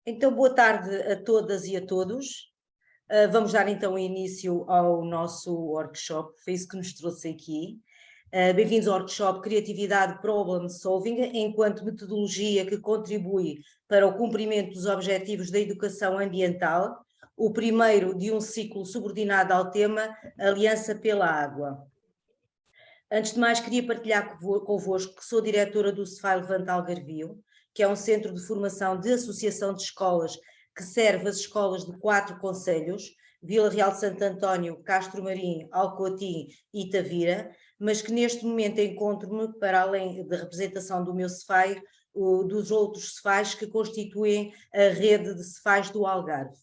Então, boa tarde a todas e a todos. Vamos dar então início ao nosso workshop, foi isso que nos trouxe aqui. Bem-vindos ao workshop Criatividade Problem Solving, enquanto metodologia que contribui para o cumprimento dos objetivos da educação ambiental, o primeiro de um ciclo subordinado ao tema Aliança pela Água. Antes de mais, queria partilhar convosco que sou diretora do CEFAI Levante Algarvio, que é um centro de formação de associação de escolas que serve as escolas de 4 concelhos, Vila Real de Santo António, Castro Marim, Alcoatim e Tavira, mas que neste momento encontro-me, para além da representação do meu CEFAI, dos outros CEFAIs que constituem a rede de CEFAIs do Algarve.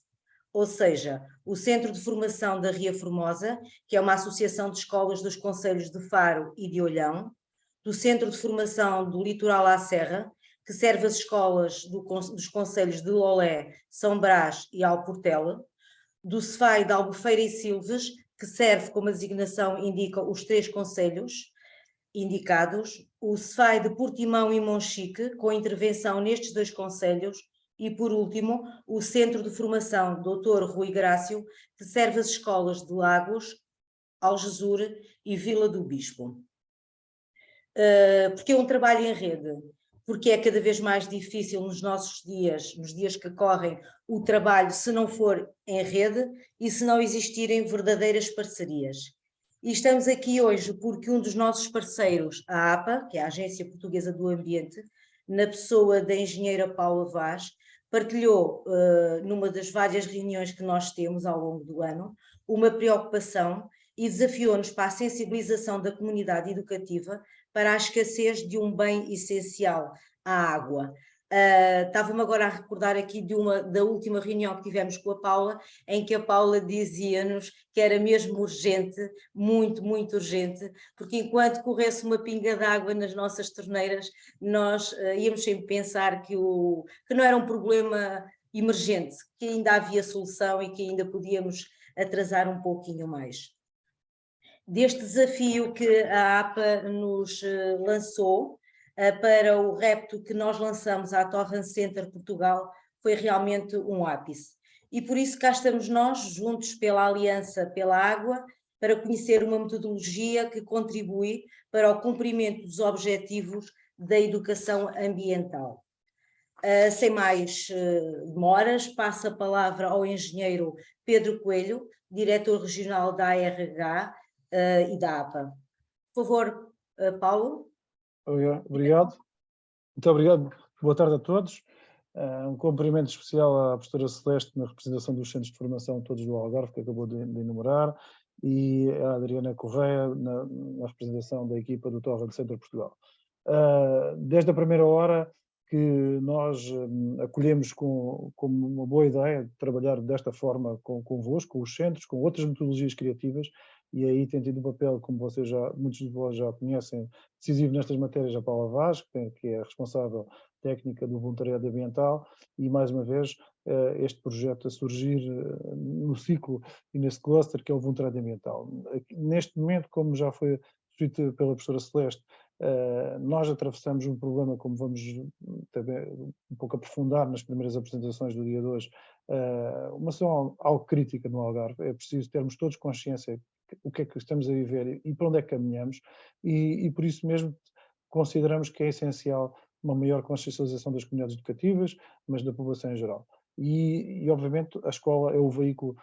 Ou seja, o Centro de Formação da Ria Formosa, que é uma associação de escolas dos concelhos de Faro e de Olhão, do Centro de Formação do Litoral à Serra, que serve as escolas dos concelhos de Lolé, São Brás e Alportela, do CEFAI de Albufeira e Silves, que serve, como a designação indica, os 3 concelhos indicados, o CEFAI de Portimão e Monchique, com intervenção nestes 2 concelhos, e, por último, o Centro de Formação Dr. Rui Grácio, que serve as escolas de Lagos, Algesur e Vila do Bispo. Porque é um trabalho em rede, porque é cada vez mais difícil nos nossos dias, nos dias que correm, o trabalho se não for em rede e se não existirem verdadeiras parcerias. E estamos aqui hoje porque um dos nossos parceiros, a APA, que é a Agência Portuguesa do Ambiente, na pessoa da engenheira Paula Vaz, partilhou, numa das várias reuniões que nós temos ao longo do ano, uma preocupação e desafiou-nos para a sensibilização da comunidade educativa para a escassez de um bem essencial, a água. Estava-me agora a recordar aqui da última reunião que tivemos com a Paula, em que a Paula dizia-nos que era mesmo urgente, muito, muito urgente, porque enquanto corresse uma pinga d'água nas nossas torneiras, nós íamos sempre pensar que não era um problema emergente, que ainda havia solução e que ainda podíamos atrasar um pouquinho mais. Deste desafio que a APA nos lançou para o repto que nós lançamos à Torrent Center Portugal, foi realmente um ápice. E por isso cá estamos nós, juntos pela Aliança pela Água, para conhecer uma metodologia que contribui para o cumprimento dos objetivos da educação ambiental. Sem mais demoras, passo a palavra ao engenheiro Pedro Coelho, diretor regional da ARH, e da APA. Por favor, Paulo. Obrigado. Muito obrigado. Boa tarde a todos. Um cumprimento especial à professora Celeste na representação dos centros de formação todos do Algarve, que acabou de enumerar, e à Adriana Correia na representação da equipa do Torrent Center Portugal. Desde a primeira hora que nós acolhemos como uma boa ideia de trabalhar desta forma convosco, com os centros, com outras metodologias criativas, e aí tem tido um papel, como muitos de vós já conhecem, decisivo nestas matérias, a Paula Vaz, que é a responsável técnica do voluntariado ambiental, e mais uma vez este projeto a surgir no ciclo e nesse cluster que é o voluntariado ambiental. Neste momento, como já foi descrito pela professora Celeste, nós atravessamos um problema, como vamos também um pouco aprofundar nas primeiras apresentações do dia de hoje, uma situação algo crítica no Algarve. É preciso termos todos consciência o que é que estamos a viver e para onde é que caminhamos, e por isso mesmo consideramos que é essencial uma maior consciencialização das comunidades educativas, mas da população em geral. E obviamente a escola é o veículo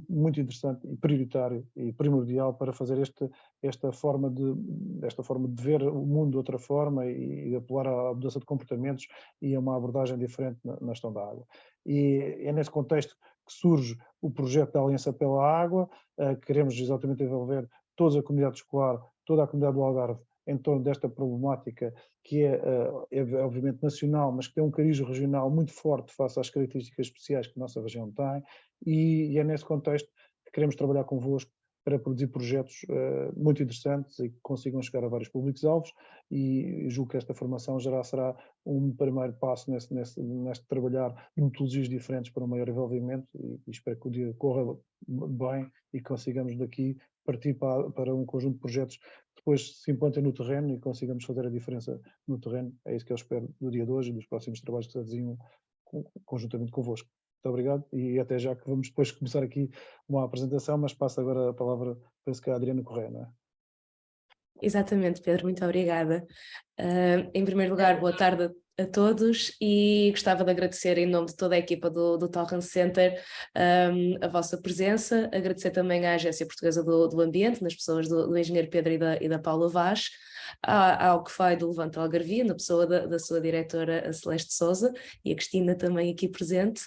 muito interessante e prioritário e primordial para fazer esta forma de ver o mundo de outra forma e de apelar à mudança de comportamentos e a uma abordagem diferente na gestão da água. E é nesse contexto que surge o projeto da Aliança pela Água. Queremos exatamente envolver toda a comunidade escolar, toda a comunidade do Algarve em torno desta problemática que é obviamente nacional, mas que tem um cariz regional muito forte face às características especiais que a nossa região tem, e é nesse contexto que queremos trabalhar convosco para produzir projetos muito interessantes e que consigam chegar a vários públicos-alvos, e julgo que esta formação já será um primeiro passo neste trabalhar de metodologias diferentes para um maior envolvimento, e espero que o dia corra bem e consigamos daqui partir para um conjunto de projetos que depois se implantem no terreno e consigamos fazer a diferença no terreno. É isso que eu espero do dia de hoje e dos próximos trabalhos que se desenham conjuntamente convosco. Muito obrigado e até já, que vamos depois começar aqui uma apresentação, mas passo agora a palavra, penso que é a Adriana Correia, não é? Exatamente, Pedro, muito obrigada. Em primeiro lugar, boa tarde a todos e gostava de agradecer em nome de toda a equipa do Torrent Center a vossa presença, agradecer também à Agência Portuguesa do Ambiente, nas pessoas do engenheiro Pedro e da Paula Vaz, ao CFAI do Levante Algarvia, na pessoa da sua diretora a Celeste Sousa e a Cristina também aqui presente,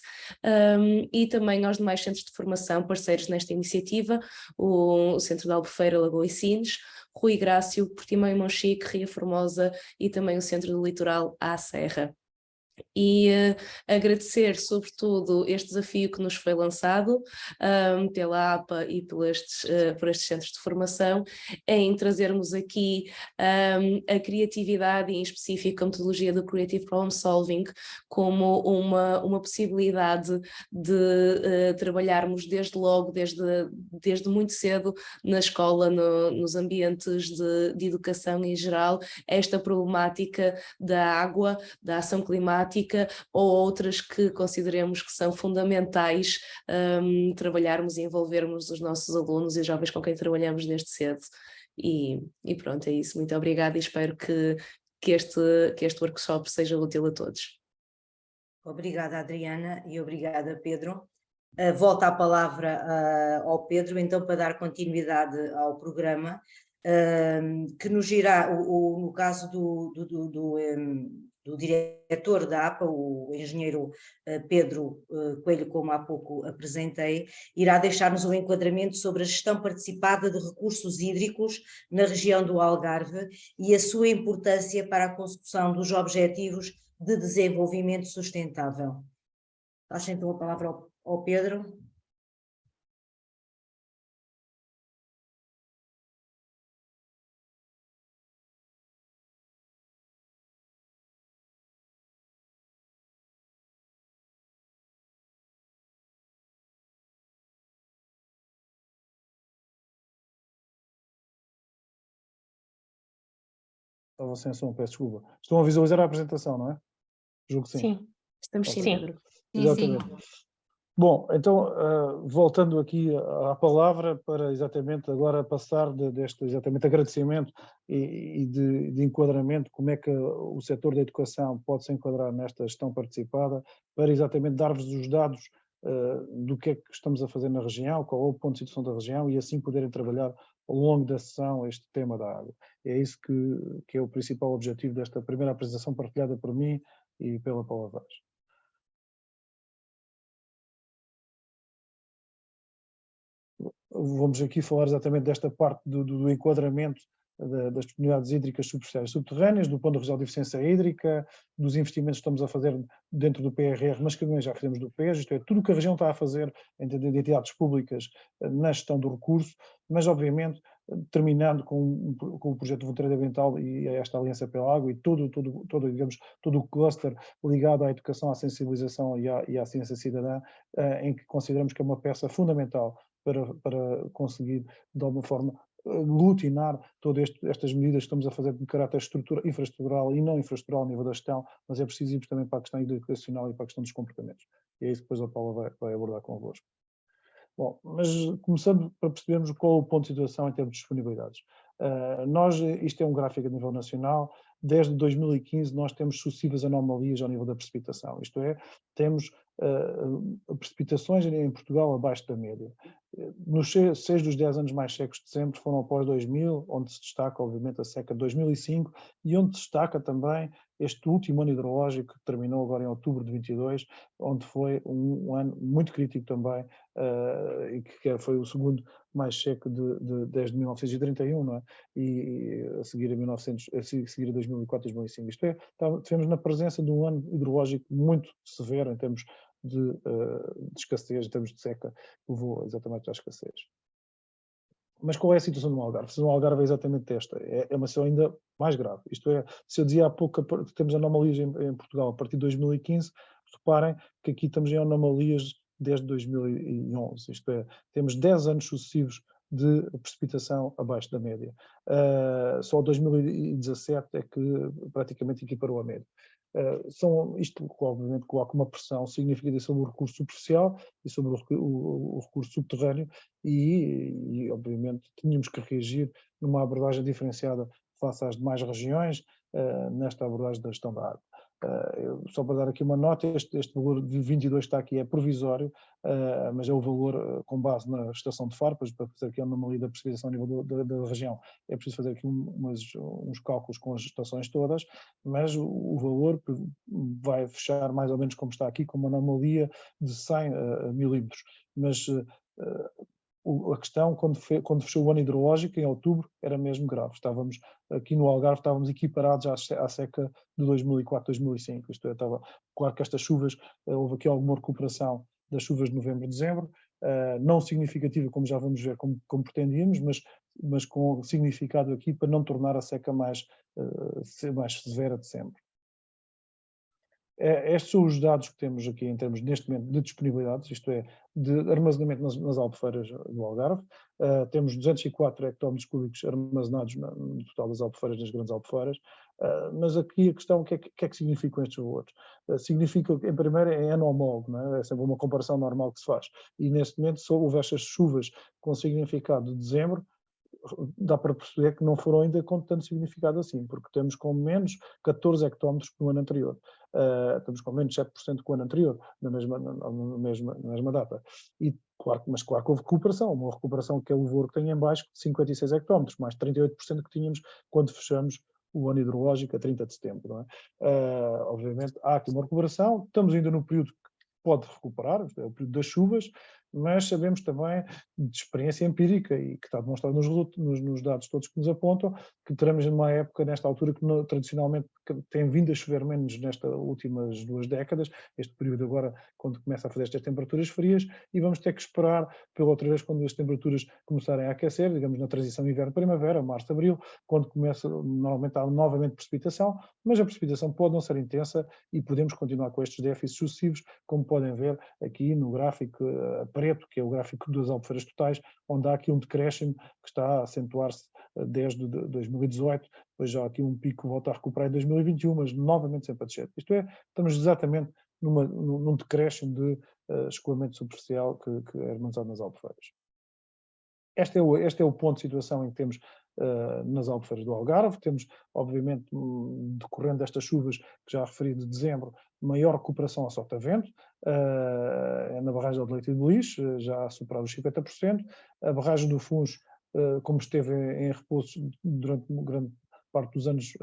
e também aos demais centros de formação parceiros nesta iniciativa, o Centro da Albufeira, Lagoa e Sines, Rui Grácio, Portimão e Monchique, Ria Formosa e também o Centro do Litoral à Serra. E agradecer sobretudo este desafio que nos foi lançado pela APA e por estes centros de formação, em trazermos aqui a criatividade e em específico a metodologia do Creative Problem Solving como uma possibilidade de trabalharmos desde logo, desde muito cedo na escola, nos ambientes de educação em geral, esta problemática da água, da ação climática, ou outras que consideremos que são fundamentais trabalharmos e envolvermos os nossos alunos e jovens com quem trabalhamos desde cedo. E pronto, é isso. Muito obrigada e espero que este workshop seja útil a todos. Obrigada, Adriana, e obrigada, Pedro. Volto a palavra ao Pedro, então, para dar continuidade ao programa, que nos irá, no caso do diretor da APA, o engenheiro Pedro Coelho, como há pouco apresentei, irá deixar-nos um enquadramento sobre a gestão participada de recursos hídricos na região do Algarve e a sua importância para a consecução dos objetivos de desenvolvimento sustentável. Passo então a palavra ao Pedro. Estava sem som, peço desculpa. Estão a visualizar a apresentação, não é? Julgo que sim. Sim, estamos sim, Pedro. Exatamente. Bom, então, voltando aqui à palavra, para exatamente agora passar deste exatamente agradecimento e de enquadramento, como é que o setor da educação pode se enquadrar nesta gestão participada, para exatamente dar-vos os dados do que é que estamos a fazer na região, qual é o ponto de situação da região e assim poderem trabalhar ao longo da sessão este tema da água. É isso que é o principal objetivo desta primeira apresentação partilhada por mim e pela Paula Vaz. Vamos aqui falar exatamente desta parte do enquadramento das disponibilidades hídricas superficiais e subterrâneas, do Plano Regional de Eficiência Hídrica, dos investimentos que estamos a fazer dentro do PRR, mas que também já fizemos do PES, isto é, tudo o que a região está a fazer em entidades públicas na gestão do recurso, mas obviamente terminando com o projeto de voluntariado ambiental e esta aliança pela água e todo o cluster ligado à educação, à sensibilização e à ciência cidadã, em que consideramos que é uma peça fundamental para conseguir, de alguma forma, aglutinar todas estas medidas que estamos a fazer de caráter infraestrutural e não infraestrutural ao nível da gestão, mas é preciso ir também para a questão educacional e para a questão dos comportamentos. E é isso que depois a Paula vai abordar convosco. Bom, mas começando para percebermos qual é o ponto de situação em termos de disponibilidades. Isto é um gráfico a nível nacional, desde 2015 nós temos sucessivas anomalias ao nível da precipitação, isto é, temos precipitações em Portugal abaixo da média. Nos 6 dos 10 anos mais secos de sempre foram após 2000, onde se destaca obviamente a seca de 2005 e onde se destaca também este último ano hidrológico que terminou agora em outubro de 22, onde foi um ano muito crítico também, e que foi o segundo mais seco desde 1931, não é? E a seguir a seguir a 2004, 2005. Isto é, tivemos na presença de um ano hidrológico muito severo em termos de escassez, em termos de seca, que levou exatamente à escassez. Mas qual é a situação do Algarve? A situação do Algarve é exatamente esta, é uma situação ainda mais grave. Isto é, se eu dizia há pouco que temos anomalias em Portugal a partir de 2015, reparem que aqui estamos em anomalias desde 2011, isto é, temos 10 anos sucessivos de precipitação abaixo da média. Só 2017 é que praticamente equiparou a média. Isto obviamente coloca uma pressão significativa sobre o recurso superficial e sobre o recurso subterrâneo e obviamente tínhamos que reagir numa abordagem diferenciada face às demais regiões, nesta abordagem da gestão da água. Só para dar aqui uma nota, este valor de 22 está aqui, é provisório, mas é o valor com base na estação de Farpas, para fazer aqui uma anomalia da precipitação a nível da região. É preciso fazer aqui uns cálculos com as estações todas, mas o valor vai fechar mais ou menos como está aqui, com uma anomalia de 100 milímetros. Mas a questão, quando fechou o ano hidrológico, em outubro, era mesmo grave. Estávamos, aqui no Algarve, estávamos equiparados à seca de 2004-2005. Isto é, claro que estas chuvas, houve aqui alguma recuperação das chuvas de novembro e dezembro, não significativa, como já vamos ver, como pretendíamos, mas com significado aqui para não tornar a seca mais severa de sempre. Estes são os dados que temos aqui em termos, neste momento, de disponibilidades, isto é, de armazenamento nas albufeiras do Algarve. Temos 204 hectómetros cúbicos armazenados no total das albufeiras, das grandes albufeiras, mas aqui a questão, o que é que significam estes valores? Significa, em primeiro, é ano homólogo, não é? É sempre uma comparação normal que se faz. E neste momento, só houve estas chuvas com significado de dezembro, dá para perceber que não foram ainda com tanto significado assim, porque temos com menos 14 hectómetros que no ano anterior. Estamos com menos 7% que o ano anterior, na mesma data. Mas claro que houve recuperação, uma recuperação que é o valor que tem em baixo de 56 hectómetros, mais 38% que tínhamos quando fechamos o ano hidrológico a 30 de setembro. Não é? Obviamente há aqui uma recuperação, estamos ainda no período que pode recuperar, é o período das chuvas, mas sabemos também de experiência empírica e que está demonstrado nos dados todos que nos apontam, que teremos numa época, nesta altura, que tradicionalmente tem vindo a chover menos nestas últimas 2 décadas, este período agora, quando começa a fazer estas temperaturas frias, e vamos ter que esperar pela outra vez quando as temperaturas começarem a aquecer, digamos na transição inverno-primavera, março, abril, quando começa normalmente há novamente precipitação, mas a precipitação pode não ser intensa e podemos continuar com estes déficits sucessivos, como podem ver aqui no gráfico preto, que é o gráfico das albufeiras totais, onde há aqui um decréscimo que está a acentuar-se desde 2018, depois já há aqui um pico que volta a recuperar em 2021, mas novamente sempre a descer. Isto é, estamos exatamente num decréscimo de escoamento superficial que é armazenado nas albufeiras. Este é o ponto de situação em que temos nas albufeiras do Algarve. Temos, obviamente, decorrendo destas chuvas que já referi de dezembro, maior recuperação a sotavento, na barragem do Leite e do Lixo, já a superar os 50%, a barragem do Funcho, como esteve em repouso durante grande parte dos anos,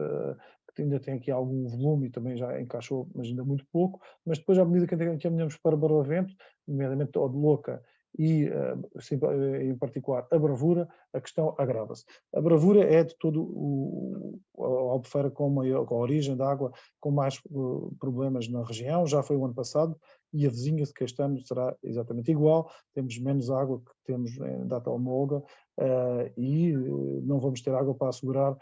que ainda tem aqui algum volume e também já encaixou, mas ainda muito pouco, mas depois, à medida que caminhamos para Barlavento, nomeadamente o de Loca, e em particular a Bravura, a questão agrava-se. A Bravura é de todo a albufeira com a origem da água com mais problemas na região, já foi o ano passado, e a vizinha que este ano será exatamente igual, temos menos água que temos em data homóloga, e não vamos ter água para assegurar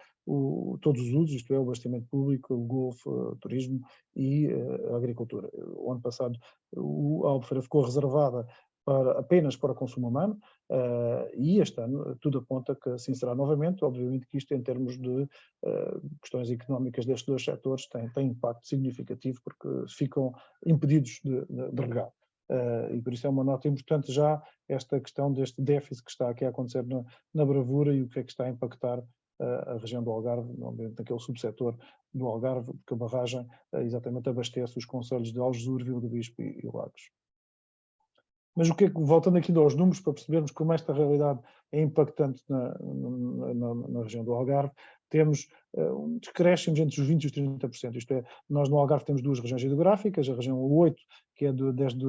todos os usos, isto é, o abastecimento público, o golfe, o turismo e a agricultura. O ano passado a albufeira ficou reservada apenas para o consumo humano, e este ano tudo aponta que assim será novamente. Obviamente que isto, em termos de questões económicas destes 2 setores, tem impacto significativo, porque ficam impedidos de regar. E por isso é uma nota importante já esta questão deste déficit que está aqui a acontecer na Bravura e o que é que está a impactar a região do Algarve, naquele subsetor do Algarve, porque a barragem exatamente abastece os concelhos de Algesur, Vila do Bispo e Lagos. Mas voltando aqui aos números, para percebermos como esta realidade é impactante na região do Algarve, temos decréscimos entre os 20% e os 30%. Isto é, nós no Algarve temos 2 regiões hidrográficas, a região 8, que é desde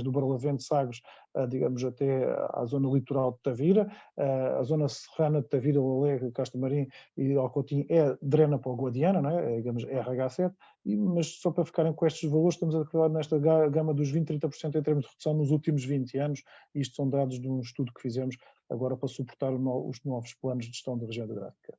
o Barlavento, Sagres, digamos, até à zona litoral de Tavira, a zona serrana de Tavira, Lalega, Castro Marim e Alcotim drena para o Guadiana, não é? Digamos, RH7, mas só para ficarem com estes valores, estamos a falar nesta gama dos 20%, 30% em termos de redução nos últimos 20 anos, e isto são dados de um estudo que fizemos agora para suportar os novos planos de gestão da região hidrográfica.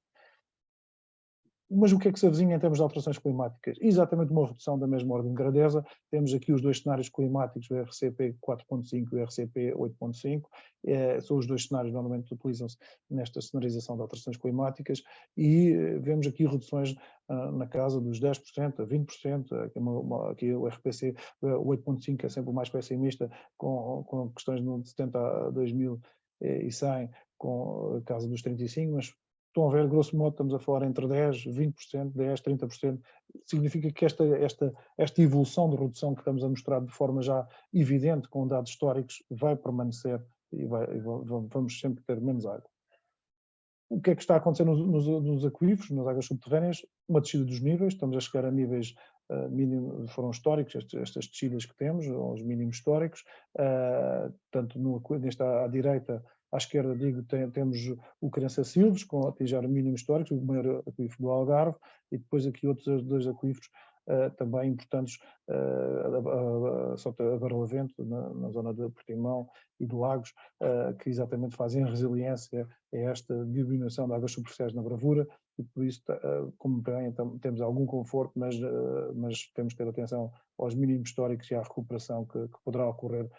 Mas o que é que se avizinha em termos de alterações climáticas? Exatamente uma redução da mesma ordem de grandeza. Temos aqui os dois cenários climáticos, o RCP 4.5 e o RCP 8.5. São os dois cenários que normalmente utilizam-se nesta cenarização de alterações climáticas e vemos aqui reduções na casa dos 10% a 20%. Aqui o RPC 8.5 é sempre o mais pessimista, com questões de 70 a 2100, com a casa dos 35%, mas estão a ver, grosso modo, estamos a falar entre 10%, 20%, 10%, 30%. Significa que esta evolução de redução que estamos a mostrar de forma já evidente, com dados históricos, vai permanecer e vamos sempre ter menos água. O que é que está a acontecer nos aquíferos, nas águas subterrâneas? Uma descida dos níveis, estamos a chegar a níveis mínimos, foram históricos, estas descidas que temos, os mínimos históricos, tanto nesta à direita, à esquerda, digo, temos o Crença Silves, com a atingir mínimos históricos, o maior aquífero do Algarve, e depois aqui outros dois aquíferos também importantes, a Barlavento, na zona de Portimão e de Lagos, que exatamente fazem resiliência a esta diminuição de águas superficiais na bravura, e por isso, como bem, temos algum conforto, mas temos que ter atenção aos mínimos históricos e à recuperação que poderá ocorrer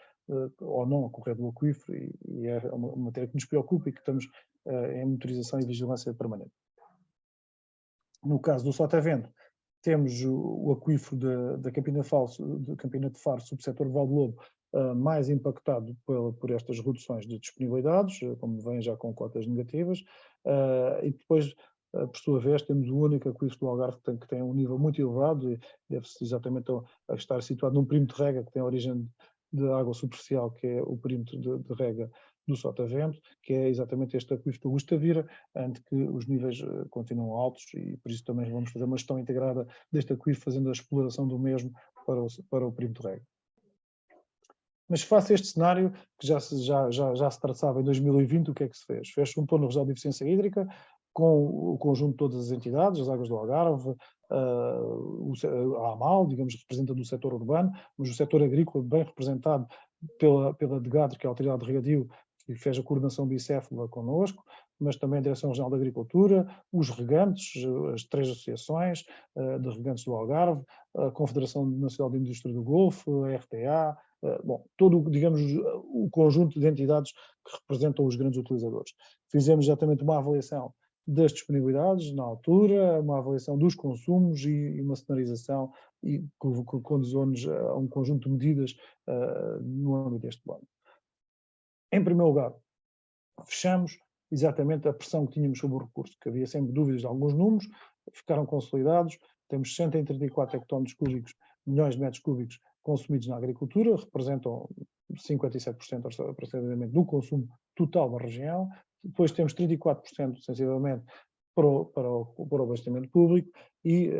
ou não ocorrer do aquífero, e é uma matéria que nos preocupa e que estamos em monitorização e vigilância permanente. No caso do Sotavento, temos o aquífero da Campina de Faro, subsetor Val do Lobo, mais impactado por estas reduções de disponibilidades, como vem já com cotas negativas, e depois, por sua vez, temos o único aquífero do Algarve que tem um nível muito elevado, e deve-se exatamente a estar situado num perímetro de rega que tem a origem de água superficial, que é o perímetro de rega do Sotavento, que é exatamente este aquífero do Gustavira, antes que os níveis continuam altos, e por isso também vamos fazer uma gestão integrada deste aquífero, fazendo a exploração do mesmo para o perímetro de rega. Mas face a este cenário, que já se traçava em 2020, o que é que se fez? Fez-se um plano regional de eficiência hídrica, com o conjunto de todas as entidades, as Águas do Algarve, a AMAL, digamos, representando o setor urbano, mas o setor agrícola bem representado pela DEGADRE, que é a Autoridade de Regadio, que fez a coordenação bicéfala connosco, mas também a Direção Regional da Agricultura, os regantes, as 3 associações de regantes do Algarve, a Confederação Nacional de Indústria do Golfo, a RTA, todo, digamos, o conjunto de entidades que representam os grandes utilizadores. Fizemos exatamente uma avaliação das disponibilidades na altura, uma avaliação dos consumos e uma cenarização que conduziu-nos a um conjunto de medidas no âmbito deste plano. Em primeiro lugar, fechamos exatamente a pressão que tínhamos sobre o recurso, que havia sempre dúvidas de alguns números, ficaram consolidados, temos 134 hectómetros cúbicos, milhões de metros cúbicos consumidos na agricultura, representam 57% aproximadamente do consumo total da região. Depois temos 34% sensivelmente para o abastecimento público e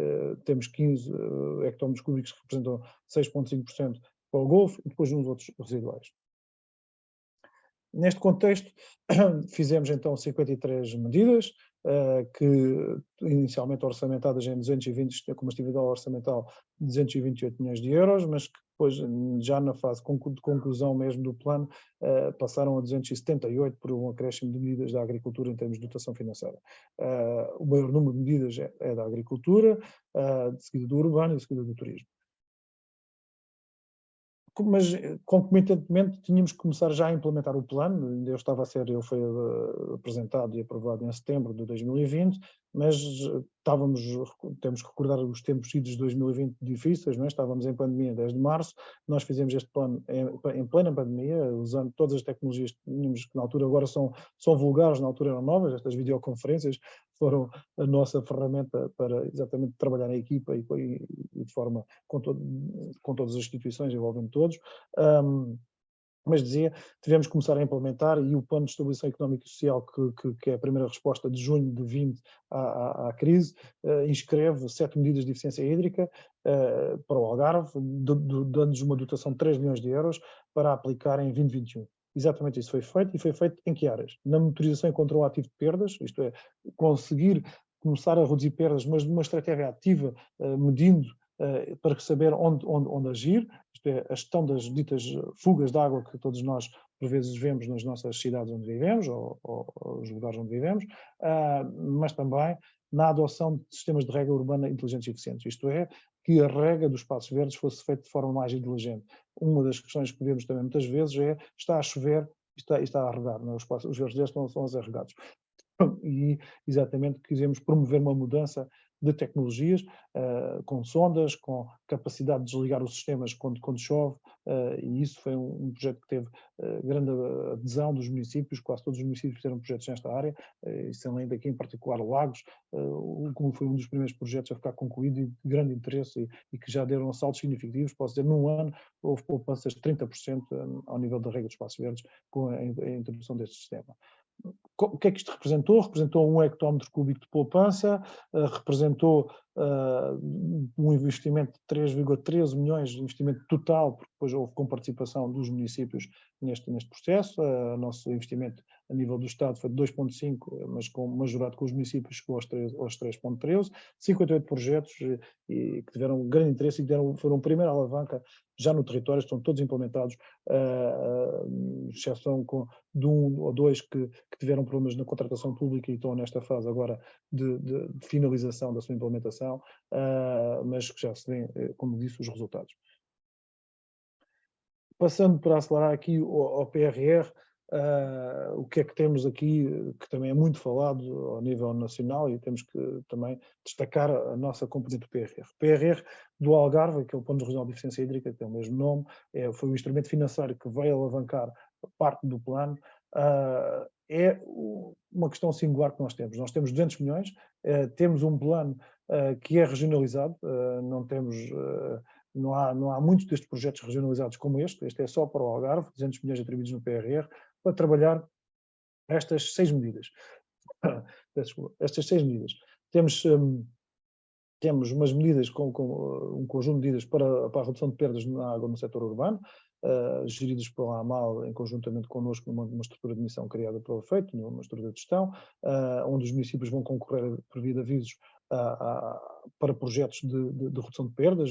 temos 15 hectómetros cúbicos que representam 6,5% para o Golfo e depois uns outros residuais. Neste contexto, fizemos então 53 medidas, que inicialmente orçamentadas em 220, com uma estimativa orçamental de 228 milhões de euros, mas que depois, já na fase de conclusão mesmo do plano, passaram a 278 por um acréscimo de medidas da agricultura em termos de dotação financeira. O maior número de medidas é da agricultura, de seguida do urbano e de seguida do turismo. Mas, concomitantemente, tínhamos que começar já a implementar o plano. Ele foi apresentado e aprovado em setembro de 2020, mas temos que recordar os tempos idos de 2020 difíceis, não é? Estávamos em pandemia desde março, nós fizemos este plano em plena pandemia, usando todas as tecnologias que tínhamos, que na altura agora são vulgares, na altura eram novas. Estas videoconferências foram a nossa ferramenta para exatamente trabalhar em equipa e de forma com todas as instituições, envolvendo todos. Mas tivemos que começar a implementar, e o Plano de Estabilização Económica e Social, que é a primeira resposta de junho de 20 à crise, inscreve 7 medidas de eficiência hídrica para o Algarve, dando-nos uma dotação de 3 milhões de euros para aplicar em 2021. Exatamente isso foi feito, e foi feito em que áreas? Na monitorização e controle ativo de perdas, isto é, conseguir começar a reduzir perdas, mas de uma estratégia ativa, medindo para saber onde agir, isto é, a gestão das ditas fugas de água que todos nós por vezes vemos nas nossas cidades onde vivemos, ou os lugares onde vivemos, mas também na adoção de sistemas de rega urbana inteligentes e eficientes, isto é, que a rega dos espaços verdes fosse feita de forma mais inteligente. Uma das questões que vemos também muitas vezes é, está a chover e está a regar, não é? Os verdes estão a ser regados. E exatamente quisemos promover uma mudança de tecnologias, com sondas, com capacidade de desligar os sistemas quando chove, e isso foi um projeto que teve grande adesão dos municípios, quase todos os municípios fizeram projetos nesta área, e sem além daqui em particular Lagos, como foi um dos primeiros projetos a ficar concluído e de grande interesse e que já deram saltos significativos, posso dizer, num ano houve poupanças de 30% ao nível da rega dos espaços verdes com a introdução deste sistema. O que é que isto representou? Representou 1 hectómetro cúbico de poupança, representou um investimento de 3,13 milhões de investimento total, porque depois houve comparticipação dos municípios neste processo. O nosso investimento a nível do Estado foi de 2,5, mas majorado com os municípios chegou aos 3,13. 58 projetos que tiveram grande interesse e foram a primeira alavanca já no território, estão todos implementados, exceção de 1 ou 2 que tiveram problemas na contratação pública e estão nesta fase agora de finalização da sua implementação, mas que já se vê, como disse, os resultados. Passando para acelerar aqui ao PRR, o que é que temos aqui, que também é muito falado ao nível nacional, e temos que também destacar a nossa componente do PRR. O PRR do Algarve, que é o Plano Regional de Eficiência Hídrica, que tem o mesmo nome, foi um instrumento financeiro que veio alavancar parte do plano. É uma questão singular que nós temos. Nós temos 200 milhões, temos um plano que é regionalizado, não há muitos destes projetos regionalizados como este é só para o Algarve, 200 milhões atribuídos no PRR, para trabalhar estas 6 medidas. Estas 6 medidas. Temos umas medidas, um conjunto de medidas para a redução de perdas na água no setor urbano, geridos pela AMAL em conjuntamente connosco numa estrutura de missão criada pelo efeito, numa estrutura de gestão, onde os municípios vão concorrer por via de avisos para projetos de redução de perdas,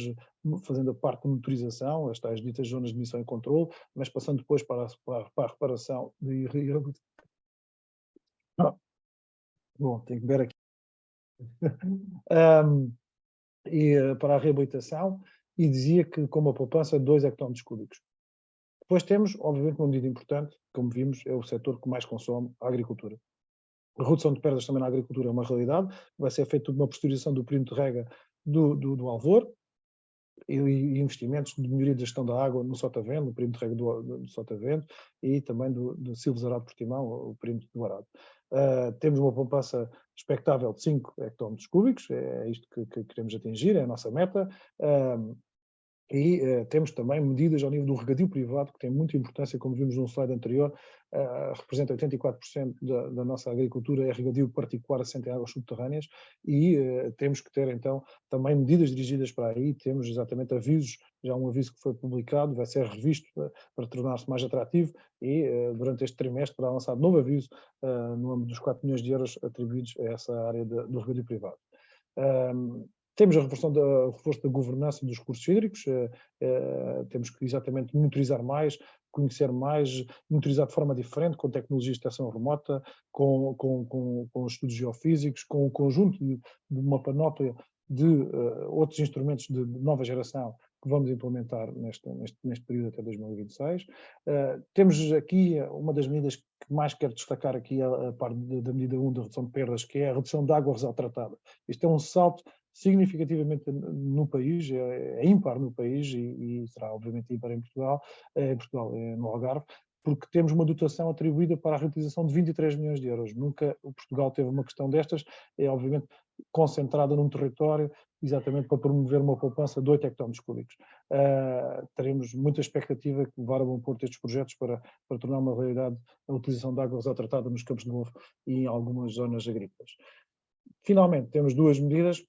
fazendo a parte de monitorização, as tais ditas zonas de missão e controle, mas passando depois para a reparação de irregularidades. Bom, tenho que ver aqui. E para a reabilitação, e dizia que com uma poupança de 2 hectómetros cúbicos. Depois temos, obviamente, uma medida importante, como vimos, é o setor que mais consome, a agricultura. A redução de perdas também na agricultura é uma realidade, vai ser feita uma posteriorização do perímetro de rega do Alvor, e investimentos de melhoria da gestão da água no Sotavento, no perímetro de rega do Sotavento, e também do Silves Arado Portimão, o perímetro do Arado. Temos uma poupança expectável de 5 hectómetros cúbicos, é isto que queremos atingir, é a nossa meta. E temos também medidas ao nível do regadio privado, que tem muita importância, como vimos num slide anterior, representa 84% da nossa agricultura, é regadio particular assente em águas subterrâneas, e temos que ter então também medidas dirigidas para aí, temos exatamente avisos, já um aviso que foi publicado, vai ser revisto para tornar-se mais atrativo, e durante este trimestre será lançado novo aviso no âmbito dos 4 milhões de euros atribuídos a essa área do regadio privado. Temos o reforço da governança dos recursos hídricos, temos que exatamente monitorizar mais, conhecer mais, monitorizar de forma diferente, com tecnologias de detecção remota, com estudos geofísicos, com um conjunto de uma panóplia de outros instrumentos de nova geração que vamos implementar neste período até 2026. Temos aqui uma das medidas que mais quero destacar aqui, a parte da medida 1 da redução de perdas, que é a redução de água resal tratada. Isto é um salto significativamente no país, é ímpar no país e será obviamente ímpar em Portugal, no Algarve, porque temos uma dotação atribuída para a reutilização de 23 milhões de euros. Nunca Portugal teve uma questão destas, é obviamente concentrada num território, exatamente para promover uma poupança de 8 hectómetros cúbicos. Teremos muita expectativa que levar a bom porto estes projetos para tornar uma realidade a utilização de água resal tratada nos campos de golfe e em algumas zonas agrícolas. Finalmente, temos 2 medidas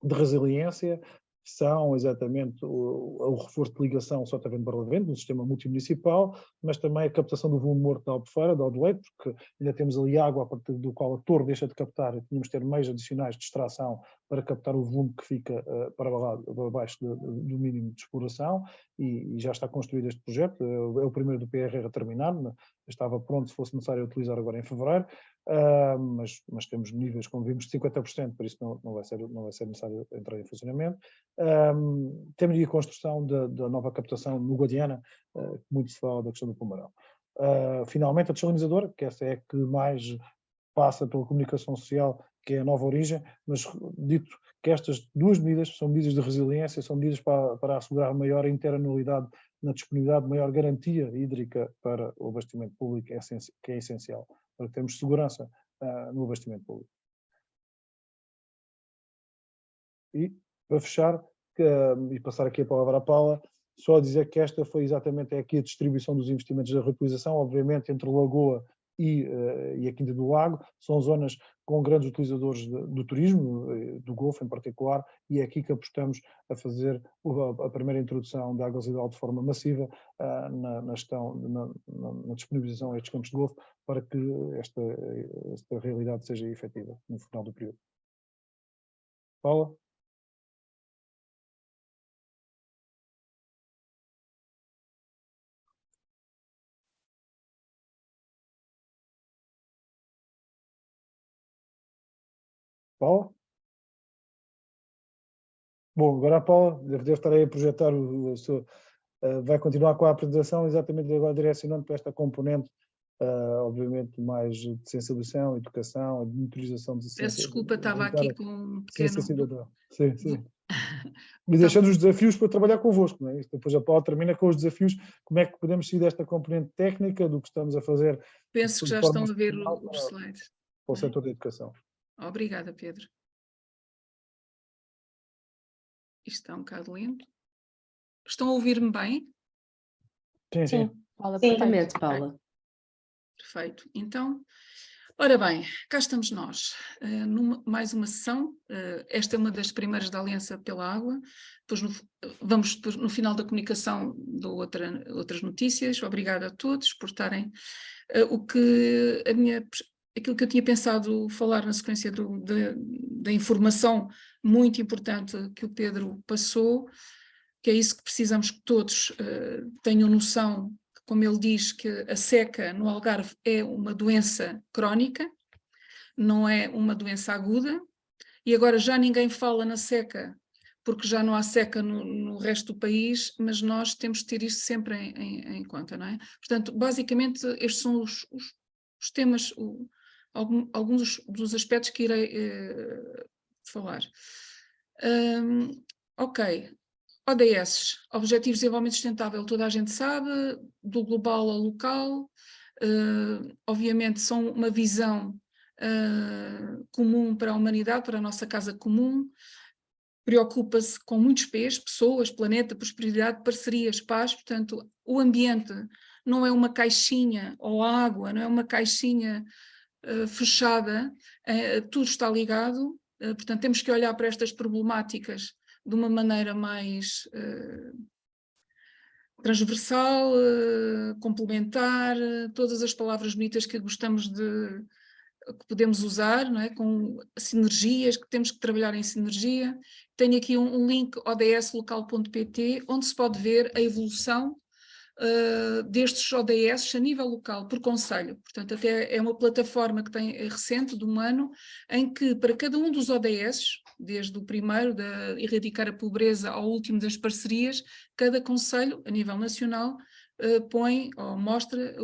de resiliência, são exatamente o reforço de ligação Sotavento-Barlavento, no sistema multimunicipal, mas também a captação do volume morto da Albufeira, da Aldoleite, porque ainda temos ali água a partir do qual a torre deixa de captar, e tínhamos de ter meios adicionais de extração para captar o volume que fica para baixo do mínimo de exploração, e já está construído este projeto. É o primeiro do PRR a terminar, estava pronto se fosse necessário utilizar agora em fevereiro, mas temos níveis, como vimos, de 50%, por isso não vai ser necessário entrar em funcionamento. Temos a construção da nova captação no Guadiana, muito se fala da questão do Pomarão. Finalmente, a desalinizadora, que essa é a que mais passa pela comunicação social, que é a nova origem, mas dito que estas duas medidas são medidas de resiliência, são medidas para assegurar maior interanualidade na disponibilidade, maior garantia hídrica para o abastecimento público, que é essencial, para termos segurança no abastecimento público. E, para fechar, e passar aqui a palavra à Paula, só dizer que esta foi exatamente aqui a distribuição dos investimentos da reutilização, obviamente entre Lagoa e a Quinta do Lago, são zonas com grandes utilizadores do turismo, do Golfo em particular, e é aqui que apostamos a fazer a primeira introdução de água residual de forma massiva na disponibilização a estes campos de Golfo, para que esta realidade seja efetiva no final do período. Paula? Paula? Bom, agora a Paula deve estar aí a projetar o seu... vai continuar com a apresentação, exatamente agora direcionando para esta componente, obviamente, mais de sensibilização, educação, de monitorização de Peço desculpa, estava aqui com um ciência pequeno... cidadã. Sim, sim. E deixando os desafios para trabalhar convosco, não é? Depois a Paula termina com os desafios, como é que podemos sair desta componente técnica do que estamos a fazer. Penso que já estão a ver os slides. Para o setor da educação. Obrigada, Pedro. Isto está um bocado lento. Estão a ouvir-me bem? Sim, sim. Fala perfeitamente, Paula. Perfeito. Então, ora bem, cá estamos nós, mais uma sessão. Esta é uma das primeiras da Aliança pela Água. Vamos, no final da comunicação, dou outras notícias. Obrigada a todos por estarem. Aquilo que eu tinha pensado falar na sequência da informação muito importante que o Pedro passou, que é isso que precisamos que todos tenham noção, como ele diz, que a seca no Algarve é uma doença crónica, não é uma doença aguda, e agora já ninguém fala na seca, porque já não há seca no resto do país, mas nós temos que ter isto sempre em conta, não é? Portanto, basicamente, estes são os temas, alguns dos aspectos que irei falar. Ok. ODS, Objetivos de Desenvolvimento Sustentável, toda a gente sabe, do global ao local, obviamente são uma visão comum para a humanidade, para a nossa casa comum, preocupa-se com muitos P's, pessoas, planeta, prosperidade, parcerias, paz, portanto o ambiente não é uma caixinha, ou a água não é uma caixinha fechada, tudo está ligado, portanto temos que olhar para estas problemáticas de uma maneira mais transversal, complementar, todas as palavras bonitas que gostamos que podemos usar, não é? Com sinergias, que temos que trabalhar em sinergia. Tenho aqui um link odslocal.pt, onde se pode ver a evolução destes ODS a nível local, por concelho. Portanto, até é uma plataforma que é recente, de um ano, em que para cada um dos ODS, desde o primeiro, de erradicar a pobreza, ao último das parcerias, cada concelho, a nível nacional, põe ou mostra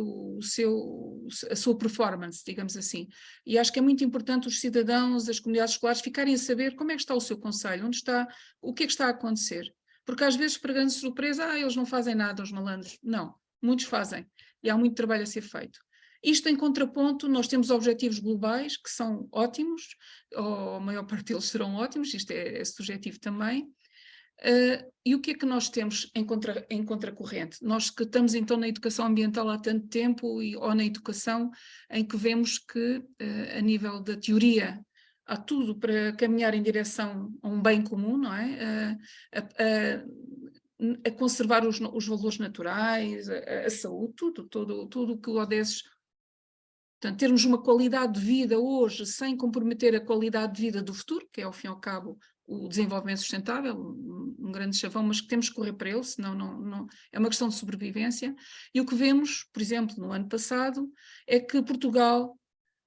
a sua performance, digamos assim. E acho que é muito importante os cidadãos, as comunidades escolares ficarem a saber como é que está o seu concelho, onde está, o que é que está a acontecer. Porque às vezes, para grande surpresa, eles não fazem nada, os malandros. Não, muitos fazem. E há muito trabalho a ser feito. Isto em contraponto, nós temos objetivos globais que são ótimos, ou a maior parte deles serão ótimos, isto é subjetivo também. E o que é que nós temos em contracorrente? Nós que estamos então na educação ambiental há tanto tempo, ou na educação, em que vemos que a nível da teoria há tudo para caminhar em direção a um bem comum, não é? A conservar os valores naturais, a saúde, tudo o que o ODS Portanto, termos uma qualidade de vida hoje sem comprometer a qualidade de vida do futuro, que é, ao fim e ao cabo, o desenvolvimento sustentável, um grande chavão, mas que temos que correr para ele, senão não, é uma questão de sobrevivência. E o que vemos, por exemplo, no ano passado, é que Portugal,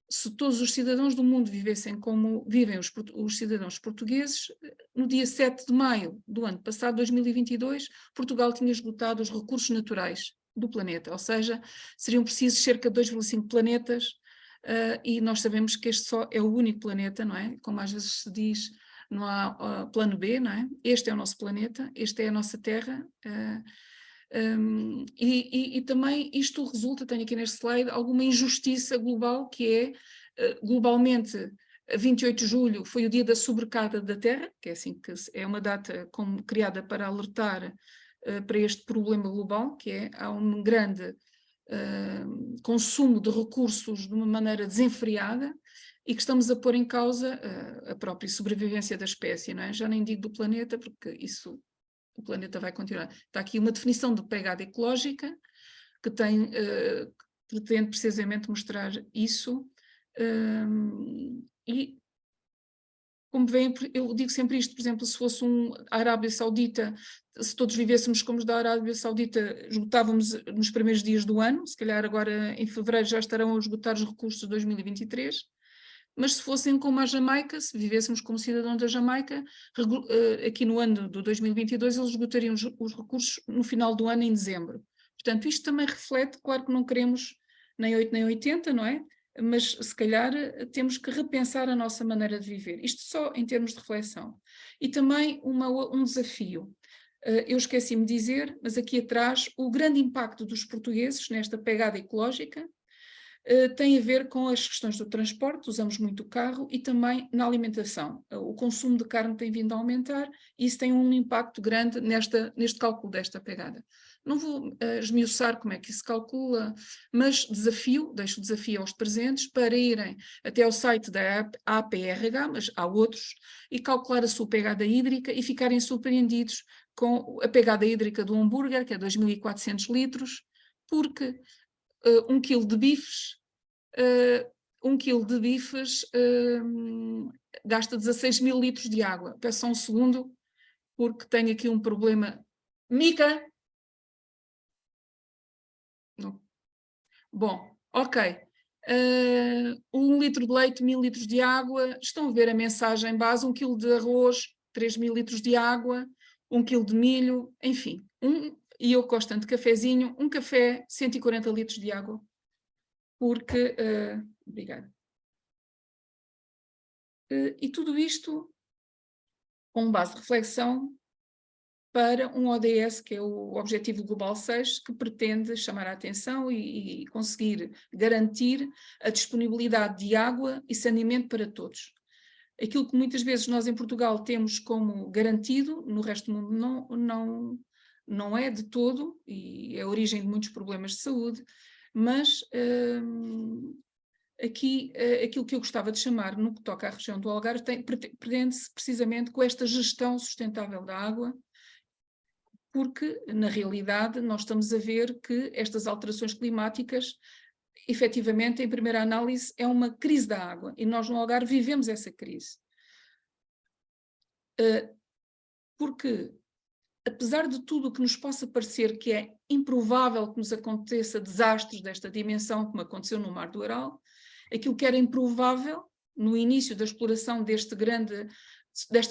se todos os cidadãos do mundo vivessem como vivem os cidadãos portugueses, no dia 7 de maio do ano passado, 2022, Portugal tinha esgotado os recursos naturais do planeta, ou seja, seriam precisos cerca de 2,5 planetas, e nós sabemos que este só é o único planeta, não é? Como às vezes se diz, não há plano B, não é? Este é o nosso planeta, esta é a nossa Terra, e também isto resulta, tenho aqui neste slide, alguma injustiça global, que é, globalmente, 28 de julho foi o dia da sobrecarga da Terra, que é assim que é uma data criada para alertar para este problema global, que é, há um grande consumo de recursos de uma maneira desenfreada e que estamos a pôr em causa a própria sobrevivência da espécie, não é? Já nem digo do planeta, porque isso, o planeta vai continuar. Está aqui uma definição de pegada ecológica que tem, pretende precisamente mostrar isso, e como veem, eu digo sempre isto, por exemplo, se fosse a Arábia Saudita, se todos vivêssemos como os da Arábia Saudita, esgotávamos nos primeiros dias do ano, se calhar agora em fevereiro já estarão a esgotar os recursos de 2023, mas se fossem como a Jamaica, se vivêssemos como cidadãos da Jamaica, aqui no ano de 2022 eles esgotariam os recursos no final do ano, em dezembro. Portanto, isto também reflete, claro que não queremos nem 8 nem 80, não é? Mas se calhar temos que repensar a nossa maneira de viver. Isto só em termos de reflexão. E também um desafio. Eu esqueci-me de dizer, mas aqui atrás, o grande impacto dos portugueses nesta pegada ecológica tem a ver com as questões do transporte, usamos muito o carro, e também na alimentação. O consumo de carne tem vindo a aumentar e isso tem um impacto grande neste cálculo desta pegada. Não vou esmiuçar como é que isso se calcula, mas deixo o desafio aos presentes para irem até ao site da APRH, mas há outros, e calcular a sua pegada hídrica e ficarem surpreendidos com a pegada hídrica do hambúrguer, que é 2.400 litros, porque 1 quilo de bifes, gasta 16.000 litros de água. Peço só um segundo, porque tenho aqui um problema. Mica! Não. Bom, ok. 1 litro de leite, 1.000 litros de água. Estão a ver a mensagem base: 1 quilo de arroz, 3.000 litros de água, 1 quilo de milho, enfim. E eu gosto tanto de cafezinho, um café, 140 litros de água. Porque, obrigada. E tudo isto com base de reflexão para um ODS, que é o Objetivo Global 6, que pretende chamar a atenção e conseguir garantir a disponibilidade de água e saneamento para todos. Aquilo que muitas vezes nós em Portugal temos como garantido, no resto do mundo não é de todo, e é a origem de muitos problemas de saúde, mas aqui aquilo que eu gostava de chamar, no que toca à região do Algarve, pretende-se precisamente com esta gestão sustentável da água, porque na realidade nós estamos a ver que estas alterações climáticas, efetivamente, em primeira análise, é uma crise da água, e nós no Algarve vivemos essa crise. Porque apesar de tudo o que nos possa parecer que é improvável que nos aconteça desastres desta dimensão, como aconteceu no Mar do Aral, aquilo que era improvável no início da exploração desta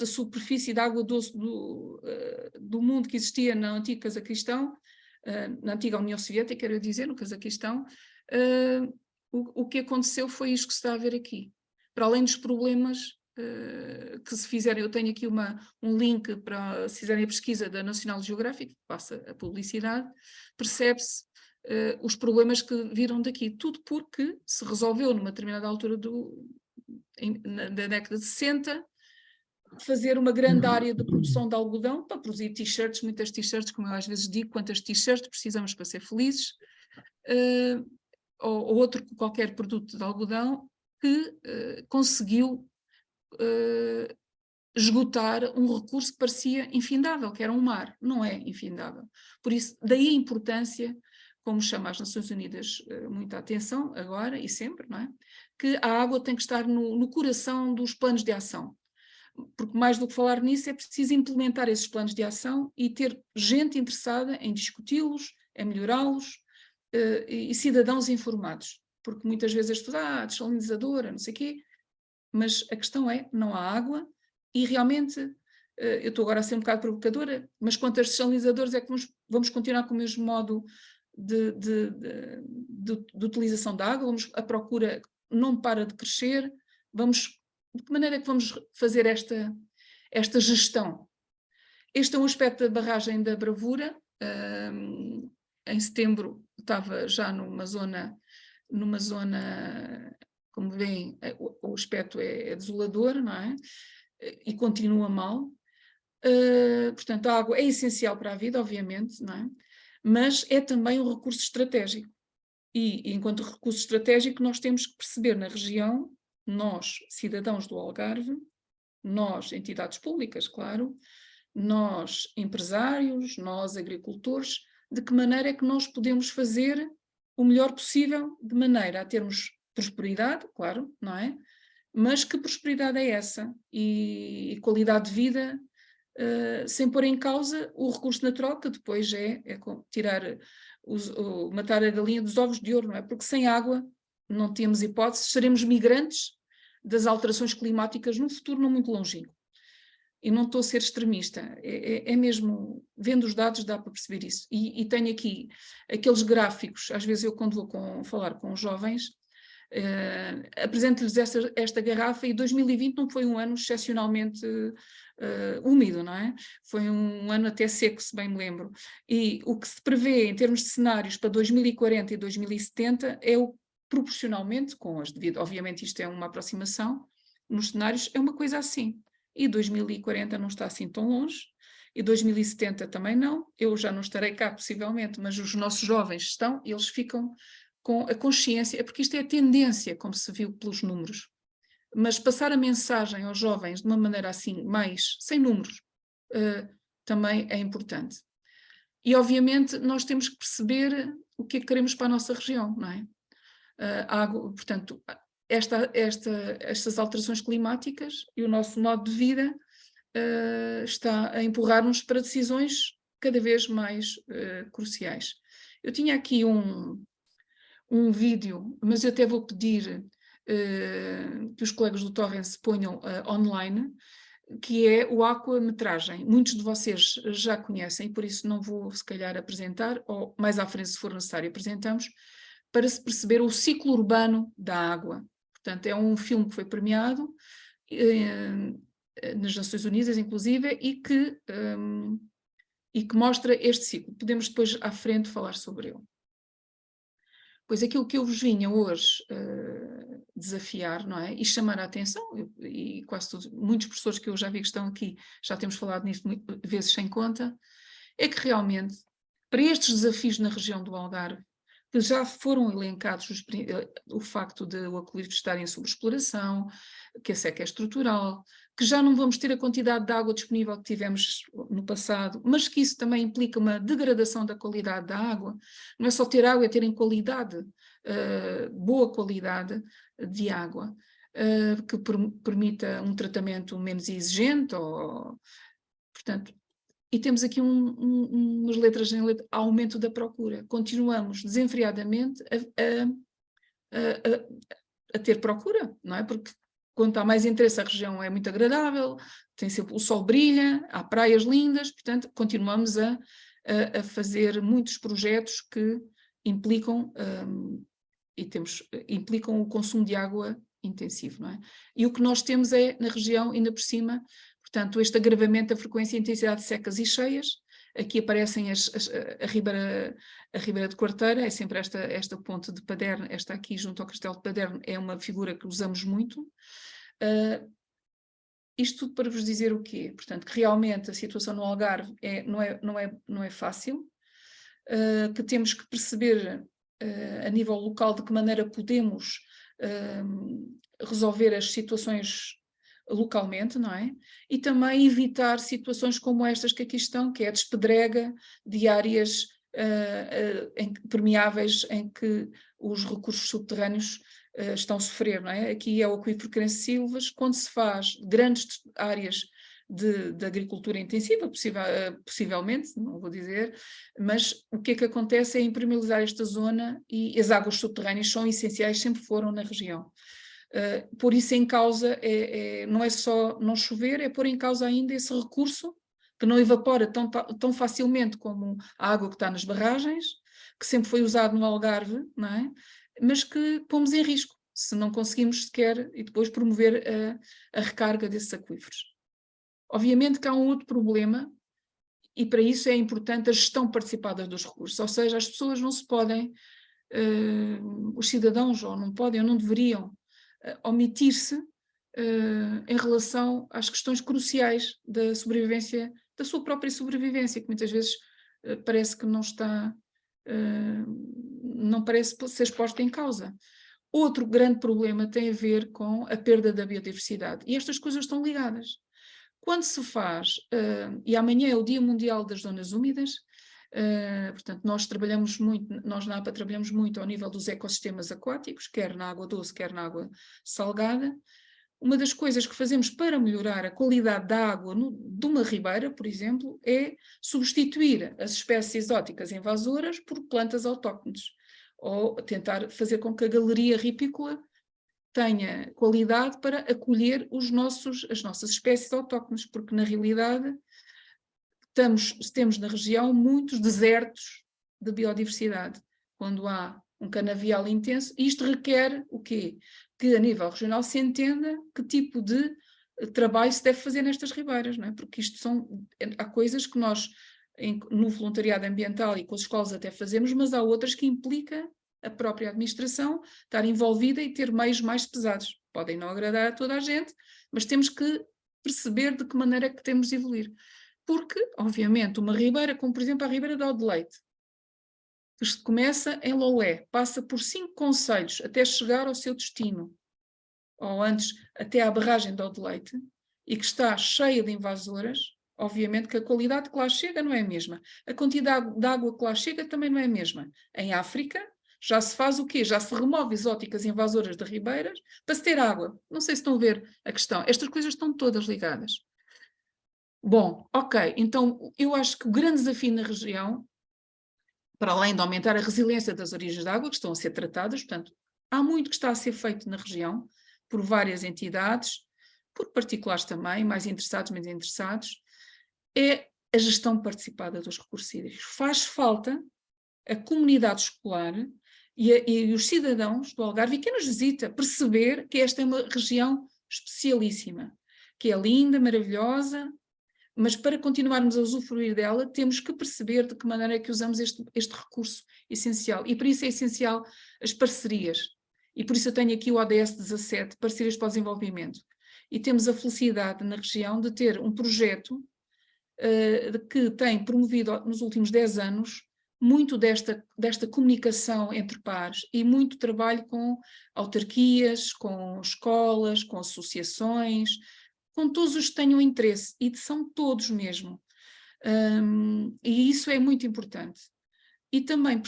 superfície de água doce do mundo que existia no antigo Cazaquistão, na antiga União Soviética, quero dizer, no Cazaquistão, o que aconteceu foi isto que se está a ver aqui. Para além dos problemas que se fizerem, eu tenho aqui um link para, se fizerem a pesquisa da National Geographic, que passa a publicidade, percebe-se os problemas que viram daqui, tudo porque se resolveu numa determinada altura da década de 60, fazer uma grande área de produção de algodão para produzir t-shirts, muitas t-shirts, como eu às vezes digo, quantas t-shirts precisamos para ser felizes, ou outro qualquer produto de algodão, que conseguiu esgotar um recurso que parecia infindável, que era um mar. Não é infindável. Por isso, daí a importância, como chama as Nações Unidas muita atenção agora e sempre, não é? Que a água tem que estar no coração dos planos de ação. Porque mais do que falar nisso é preciso implementar esses planos de ação e ter gente interessada em discuti-los, em melhorá-los e cidadãos informados. Porque muitas vezes as pessoas, desalinizadora, não sei o quê, mas a questão é, não há água e realmente, eu estou agora a ser um bocado provocadora, mas quantos desalinizadores é que vamos continuar com o mesmo modo de utilização da água? A procura não para de crescer, de que maneira é que vamos fazer esta gestão? Este é um aspecto da barragem da Bravura. Em setembro estava já numa zona, como veem, o aspecto é desolador, não é? E continua mal. Portanto, a água é essencial para a vida, obviamente, não é? Mas é também um recurso estratégico. E enquanto recurso estratégico, nós temos que perceber na região, nós, cidadãos do Algarve, nós, entidades públicas, claro, nós, empresários, nós, agricultores, de que maneira é que nós podemos fazer o melhor possível, de maneira a termos prosperidade, claro, não é? Mas que prosperidade é essa? E qualidade de vida, sem pôr em causa o recurso natural, que depois é tirar, matar a galinha dos ovos de ouro, não é? Porque sem água não temos hipótese, seremos migrantes das alterações climáticas num futuro não muito longínquo. E não estou a ser extremista, é mesmo, vendo os dados dá para perceber isso. E tenho aqui aqueles gráficos, às vezes eu quando vou falar com os jovens, apresento-lhes esta garrafa, e 2020 não foi um ano excepcionalmente úmido, não é? Foi um ano até seco, se bem me lembro. E o que se prevê em termos de cenários para 2040 e 2070 é proporcionalmente, obviamente isto é uma aproximação, nos cenários é uma coisa assim. E 2040 não está assim tão longe, e 2070 também não. Eu já não estarei cá, possivelmente, mas os nossos jovens estão, e eles ficam com a consciência, porque isto é a tendência, como se viu pelos números. Mas passar a mensagem aos jovens de uma maneira assim, mais, sem números, também é importante. E, obviamente, nós temos que perceber o que é que queremos para a nossa região, não é? Portanto, estas alterações climáticas e o nosso modo de vida está a empurrar-nos para decisões cada vez mais cruciais. Eu tinha aqui um vídeo, mas eu até vou pedir que os colegas do Torrens ponham online, que é o aquametragem. Muitos de vocês já conhecem, por isso não vou, se calhar, apresentar, ou mais à frente, se for necessário, apresentamos, para se perceber o ciclo urbano da água. Portanto, é um filme que foi premiado nas Nações Unidas, inclusive, e que mostra este ciclo. Podemos depois, à frente, falar sobre ele. Pois aquilo que eu vos vinha hoje desafiar, não é? E chamar a atenção, e quase todos, muitos professores que eu já vi que estão aqui, já temos falado nisto vezes sem conta, é que realmente, para estes desafios na região do Algarve, que já foram elencados o facto de o aquífero estar em sobreexploração, que a seca é estrutural, que já não vamos ter a quantidade de água disponível que tivemos no passado, mas que isso também implica uma degradação da qualidade da água. Não é só ter água, é ter em qualidade, boa qualidade de água, que permita um tratamento menos exigente, portanto. E temos aqui umas letras em letra, aumento da procura. Continuamos desenfreadamente a ter procura, não é? Porque quanto há mais interesse, a região é muito agradável, tem sempre, o sol brilha, há praias lindas, portanto, continuamos a fazer muitos projetos que implicam, implicam o consumo de água intensivo, não é? E o que nós temos é, na região, ainda por cima, portanto, este agravamento da frequência e intensidade de secas e cheias. Aqui aparecem a Ribeira de Quarteira, é sempre esta ponte de Paderne, esta aqui junto ao Castelo de Paderne, é uma figura que usamos muito. Isto tudo para vos dizer o quê? Portanto, que realmente a situação no Algarve não é fácil, que temos que perceber a nível local de que maneira podemos resolver as situações localmente, não é? E também evitar situações como estas que aqui estão, que é a despedrega de áreas permeáveis em que os recursos subterrâneos estão a sofrer, não é? Aqui é o aquífero Crensilvas, quando se faz grandes áreas de agricultura intensiva, possivelmente, não vou dizer, mas o que é que acontece é impermeabilizar esta zona, e as águas subterrâneas são essenciais, sempre foram na região. Por isso em causa, não é só não chover, é pôr em causa ainda esse recurso que não evapora tão facilmente como a água que está nas barragens, que sempre foi usado no Algarve, não é? Mas que pomos em risco, se não conseguimos sequer e depois promover a recarga desses aquíferos. Obviamente que há um outro problema, e para isso é importante a gestão participada dos recursos, ou seja, as pessoas não se podem, os cidadãos ou não podem ou não deveriam omitir-se em relação às questões cruciais da sobrevivência, da sua própria sobrevivência, que muitas vezes parece que não está, não parece ser exposta em causa. Outro grande problema tem a ver com a perda da biodiversidade, e estas coisas estão ligadas. Quando se faz, e amanhã é o Dia Mundial das Zonas Úmidas, portanto nós trabalhamos muito, nós na APA trabalhamos muito ao nível dos ecossistemas aquáticos, quer na água doce, quer na água salgada. Uma das coisas que fazemos para melhorar a qualidade da água de uma ribeira, por exemplo, é substituir as espécies exóticas invasoras por plantas autóctones, ou tentar fazer com que a galeria ripícola tenha qualidade para acolher as nossas espécies autóctones, porque na realidade temos na região muitos desertos de biodiversidade, quando há um canavial intenso, e isto requer o quê? Que a nível regional se entenda que tipo de trabalho se deve fazer nestas ribeiras, não é? Porque há coisas que nós no voluntariado ambiental e com as escolas até fazemos, mas há outras que implica a própria administração estar envolvida e ter meios mais pesados. Podem não agradar a toda a gente, mas temos que perceber de que maneira é que temos de evoluir. Porque, obviamente, uma ribeira, como por exemplo a Ribeira de Aldelete, que começa em Lolé, passa por 5 concelhos até chegar ao seu destino, ou antes até à barragem de Aldelete, e que está cheia de invasoras, obviamente que a qualidade que lá chega não é a mesma. A quantidade de água que lá chega também não é a mesma. Em África, já se faz o quê? Já se remove exóticas invasoras de ribeiras para se ter água. Não sei se estão a ver a questão. Estas coisas estão todas ligadas. Bom, ok. Então, eu acho que o grande desafio na região, para além de aumentar a resiliência das origens da água, que estão a ser tratadas, portanto, há muito que está a ser feito na região, por várias entidades, por particulares também, mais interessados, menos interessados, é a gestão participada dos recursos hídricos. Faz falta a comunidade escolar e os cidadãos do Algarve, e quem nos visita, perceber que esta é uma região especialíssima, que é linda, maravilhosa, mas para continuarmos a usufruir dela, temos que perceber de que maneira é que usamos este recurso essencial. E por isso é essencial as parcerias. E por isso eu tenho aqui o ODS 17, Parcerias para o Desenvolvimento. E temos a felicidade na região de ter um projeto que tem promovido nos últimos 10 anos muito desta comunicação entre pares e muito trabalho com autarquias, com escolas, com associações, com todos os que tenham interesse, e são todos mesmo. E isso é muito importante. E também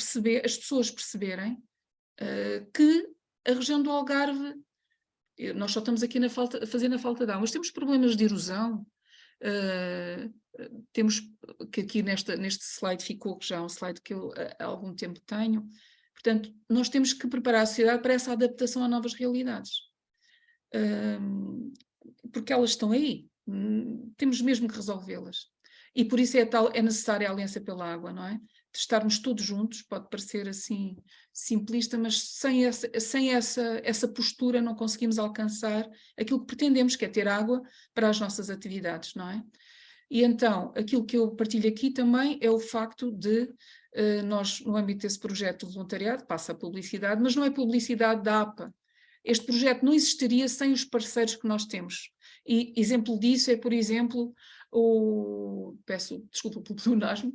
as pessoas perceberem que a região do Algarve, nós só estamos aqui a fazer na falta de água, mas temos problemas de erosão, temos que aqui neste slide ficou, que já é um slide que eu há algum tempo tenho, portanto, nós temos que preparar a sociedade para essa adaptação a novas realidades. Porque elas estão aí, temos mesmo que resolvê-las. E por isso é necessária a aliança pela água, não é? De estarmos todos juntos, pode parecer assim simplista, mas sem essa postura não conseguimos alcançar aquilo que pretendemos, que é ter água para as nossas atividades, não é? E então, aquilo que eu partilho aqui também é o facto de nós, no âmbito desse projeto de voluntariado, passa a publicidade, mas não é publicidade da APA. Este projeto não existiria sem os parceiros que nós temos. E exemplo disso é, por exemplo, peço desculpa pelo pleonasmo,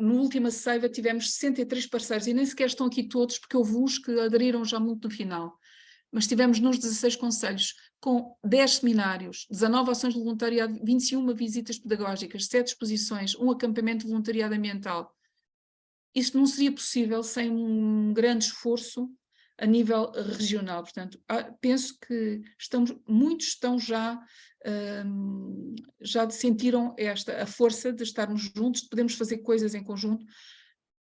no última Seiva tivemos 63 parceiros, e nem sequer estão aqui todos, porque houve uns que aderiram já muito no final. Mas tivemos nos 16 concelhos, com 10 seminários, 19 ações de voluntariado, 21 visitas pedagógicas, 7 exposições, um acampamento de voluntariado ambiental. isso não seria possível sem um grande esforço a nível regional. Portanto, penso que muitos estão já sentiram a força de estarmos juntos, de podermos fazer coisas em conjunto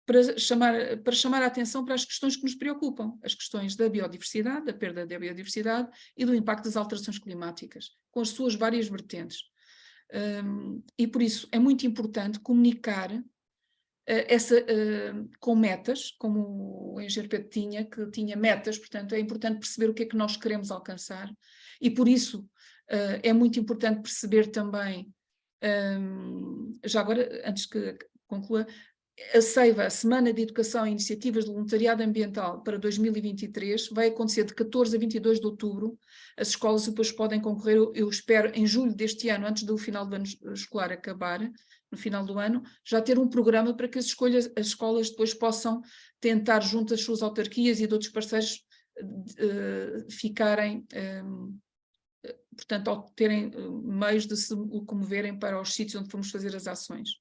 para chamar a atenção para as questões que nos preocupam, as questões da biodiversidade, da perda da biodiversidade e do impacto das alterações climáticas, com as suas várias vertentes. E por isso é muito importante comunicar com metas, como o engenheiro Pedro que tinha metas, portanto é importante perceber o que é que nós queremos alcançar, e por isso é muito importante perceber também, já agora, antes que conclua, a SEIVA, a Semana de Educação e Iniciativas de Voluntariado Ambiental para 2023, vai acontecer de 14 a 22 de outubro. As escolas depois podem concorrer, eu espero, em julho deste ano, antes do final do ano escolar acabar, no final do ano, já ter um programa para que as escolas depois possam tentar, junto às suas autarquias e de outros parceiros, ficarem, portanto, terem meios de se locomoverem para os sítios onde vamos fazer as ações.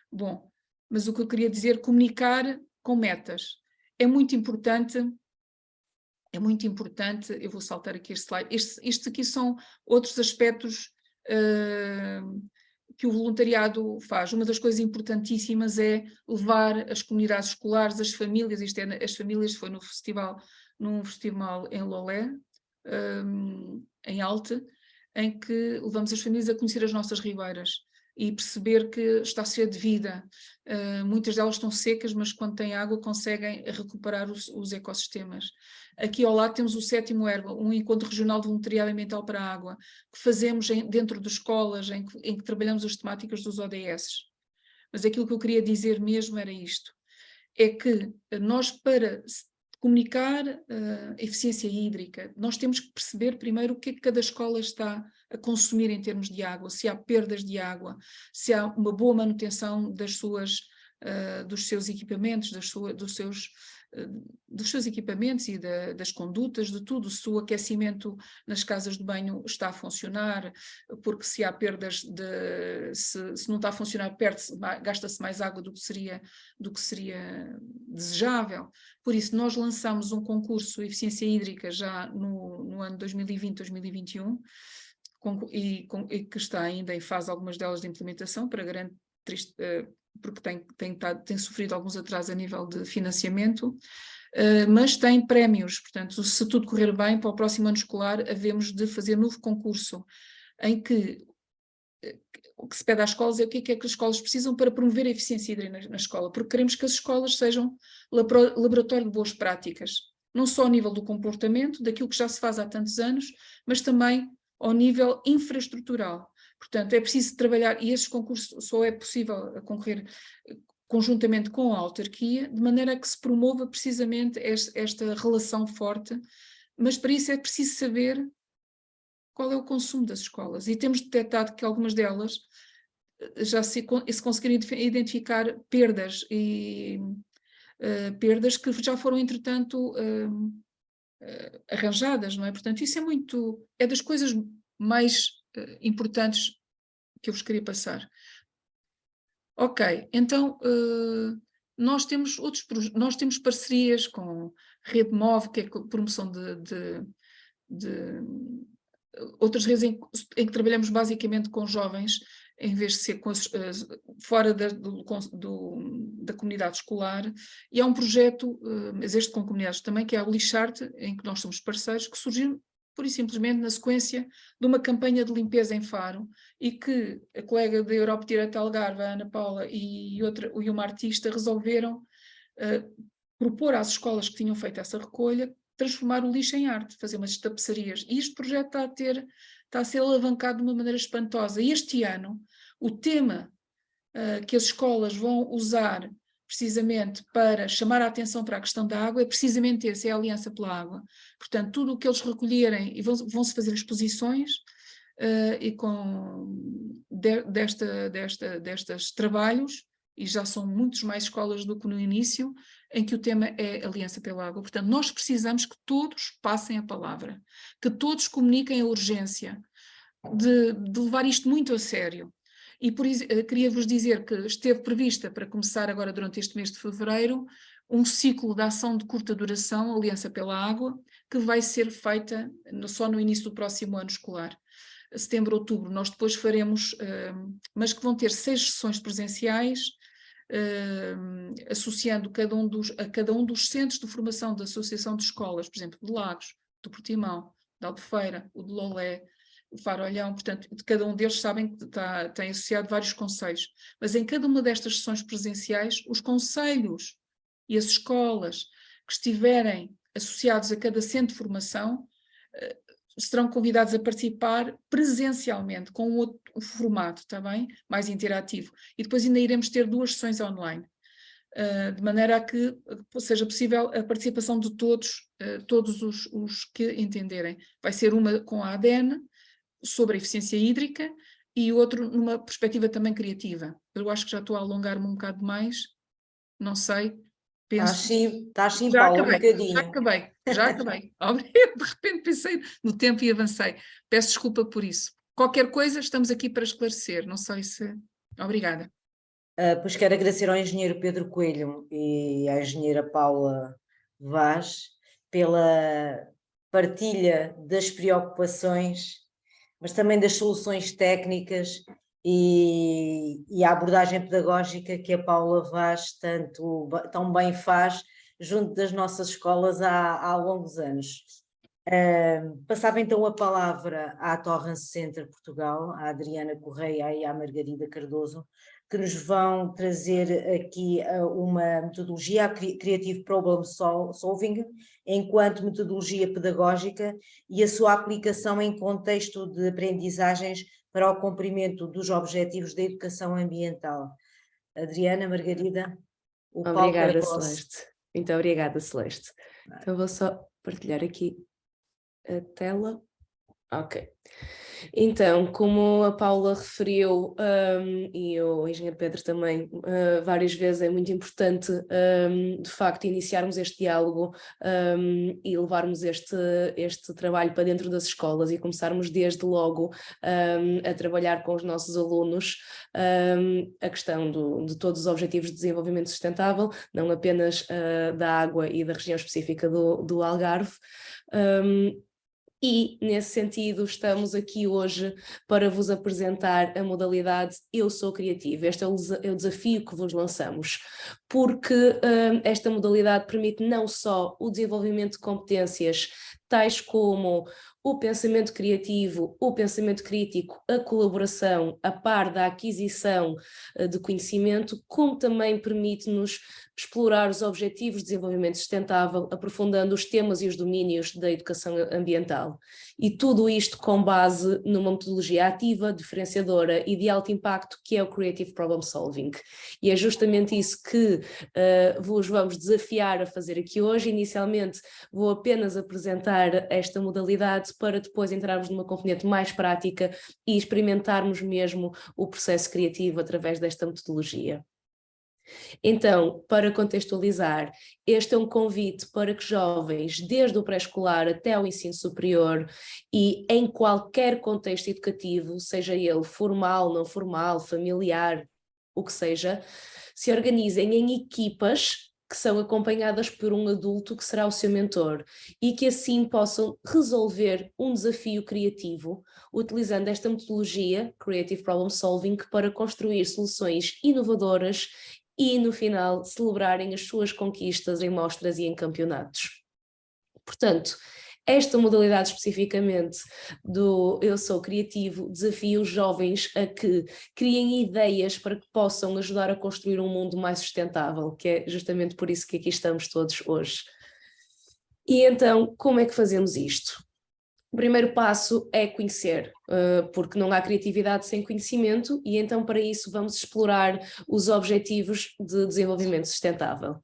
Bom, mas o que eu queria dizer, comunicar com metas. É muito importante, eu vou saltar aqui este slide, isto aqui são outros aspectos que o voluntariado faz. Uma das coisas importantíssimas é levar as comunidades escolares, as famílias, as famílias foi num festival em Lolé, em Alte, em que levamos as famílias a conhecer as nossas ribeiras e perceber que está cheia de vida. Muitas delas estão secas, mas quando têm água conseguem recuperar os ecossistemas. Aqui ao lado temos o 7º ERBA, um encontro regional de voluntariado ambiental para a água, que fazemos dentro de escolas, em que trabalhamos as temáticas dos ODS. Mas aquilo que eu queria dizer mesmo era isto, é que nós, para comunicar a eficiência hídrica, nós temos que perceber primeiro o que é que cada escola está a consumir em termos de água, se há perdas de água, se há uma boa manutenção dos seus equipamentos, dos seus equipamentos e das condutas, de tudo, se o aquecimento nas casas de banho está a funcionar, porque se há perdas, se não está a funcionar, gasta-se mais água do que seria desejável. Por isso, nós lançamos um concurso de eficiência hídrica já no ano 2020-2021, e que está ainda em fase, algumas delas, de implementação, para grande porque tem sofrido alguns atrasos a nível de financiamento, mas tem prémios. Portanto, se tudo correr bem, para o próximo ano escolar havemos de fazer novo concurso, em que o que se pede às escolas é o que é que as escolas precisam para promover a eficiência hídrica na escola, porque queremos que as escolas sejam laboratório de boas práticas, não só ao nível do comportamento, daquilo que já se faz há tantos anos, mas também ao nível infraestrutural. Portanto, é preciso trabalhar, e esses concursos só é possível concorrer conjuntamente com a autarquia, de maneira a que se promova precisamente esta relação forte, mas para isso é preciso saber qual é o consumo das escolas. E temos detectado que algumas delas já se conseguiram identificar perdas, perdas que já foram, entretanto, arranjadas, não é? Portanto, isso é das coisas mais importantes que eu vos queria passar. Ok, então nós temos parcerias com Rede Move, que é a promoção de outras redes em que trabalhamos basicamente com jovens, em vez de ser fora da comunidade escolar, e há um projeto, mas este com comunidades também, que é o Lixarte, em que nós somos parceiros, que surgiu pura e simplesmente na sequência de uma campanha de limpeza em Faro, e que a colega da Europa Direta Algarve, a Ana Paula, e uma artista resolveram propor às escolas que tinham feito essa recolha transformar o lixo em arte, fazer umas tapeçarias. E este projeto está a ser alavancado de uma maneira espantosa. E este ano, o tema que as escolas vão usar precisamente para chamar a atenção para a questão da água é precisamente esse, é a Aliança pela Água. Portanto, tudo o que eles recolherem, e vão-se fazer exposições e destes trabalhos, e já são muitos mais escolas do que no início, em que o tema é Aliança pela Água. Portanto, nós precisamos que todos passem a palavra, que todos comuniquem a urgência de levar isto muito a sério. E queria-vos dizer que esteve prevista para começar agora durante este mês de fevereiro um ciclo de ação de curta duração, Aliança pela Água, que vai ser feita só no início do próximo ano escolar. Setembro, outubro, nós depois faremos, mas que vão ter 6 sessões presenciais, associando a cada um dos centros de formação da Associação de Escolas, por exemplo, de Lagos, do Portimão, da Albufeira, o de Lolé, o Faro Olhão, portanto, de cada um deles sabem que tem associado vários conselhos, mas em cada uma destas sessões presenciais, os conselhos e as escolas que estiverem associados a cada centro de formação serão convidados a participar presencialmente, com outro formato, está bem? Mais interativo. E depois ainda iremos ter 2 sessões online, de maneira a que seja possível a participação de todos os que entenderem. Vai ser uma com a ADN, sobre a eficiência hídrica, e outro numa perspectiva também criativa. Eu acho que já estou a alongar-me um bocado mais, não sei. Penso... Está sim, Paula, um bocadinho. Já acabei. De repente pensei no tempo e avancei. Peço desculpa por isso. Qualquer coisa, estamos aqui para esclarecer. Não sei se... Obrigada. Pois quero agradecer ao engenheiro Pedro Coelho e à engenheira Paula Vaz pela partilha das preocupações, mas também das soluções técnicas e a abordagem pedagógica que a Paula Vaz tão bem faz junto das nossas escolas há longos anos. Passava então a palavra à Torrance Center Portugal, à Adriana Correia e à Margarida Cardoso, que nos vão trazer aqui uma metodologia, a Creative Problem Solving, enquanto metodologia pedagógica e a sua aplicação em contexto de aprendizagens para o cumprimento dos objetivos da educação ambiental. Adriana, Margarida, o palco é vosso. Celeste. Muito obrigada, Celeste. Então vou só partilhar aqui a tela. Ok. Então, como a Paula referiu, e o engenheiro Pedro também, várias vezes, é muito importante, de facto, iniciarmos este diálogo e levarmos este trabalho para dentro das escolas e começarmos desde logo a trabalhar com os nossos alunos a questão de todos os objetivos de desenvolvimento sustentável, não apenas da água e da região específica do Algarve. E, nesse sentido, estamos aqui hoje para vos apresentar a modalidade Eu Sou Criativo. Este é o desafio que vos lançamos, porque esta modalidade permite não só o desenvolvimento de competências tais como o pensamento criativo, o pensamento crítico, a colaboração, a par da aquisição de conhecimento, como também permite-nos explorar os objetivos de desenvolvimento sustentável, aprofundando os temas e os domínios da educação ambiental. E tudo isto com base numa metodologia ativa, diferenciadora e de alto impacto, que é o Creative Problem Solving. E é justamente isso que vos vamos desafiar a fazer aqui hoje. Inicialmente vou apenas apresentar esta modalidade para depois entrarmos numa componente mais prática e experimentarmos mesmo o processo criativo através desta metodologia. Então, para contextualizar, este é um convite para que jovens, desde o pré-escolar até o ensino superior e em qualquer contexto educativo, seja ele formal, não formal, familiar, o que seja, se organizem em equipas que são acompanhadas por um adulto que será o seu mentor e que assim possam resolver um desafio criativo utilizando esta metodologia, Creative Problem Solving, para construir soluções inovadoras e, no final, celebrarem as suas conquistas em mostras e em campeonatos. Portanto, esta modalidade especificamente do Eu Sou Criativo desafia os jovens a que criem ideias para que possam ajudar a construir um mundo mais sustentável, que é justamente por isso que aqui estamos todos hoje. E então, como é que fazemos isto? O primeiro passo é conhecer, porque não há criatividade sem conhecimento, e então para isso vamos explorar os objetivos de desenvolvimento sustentável.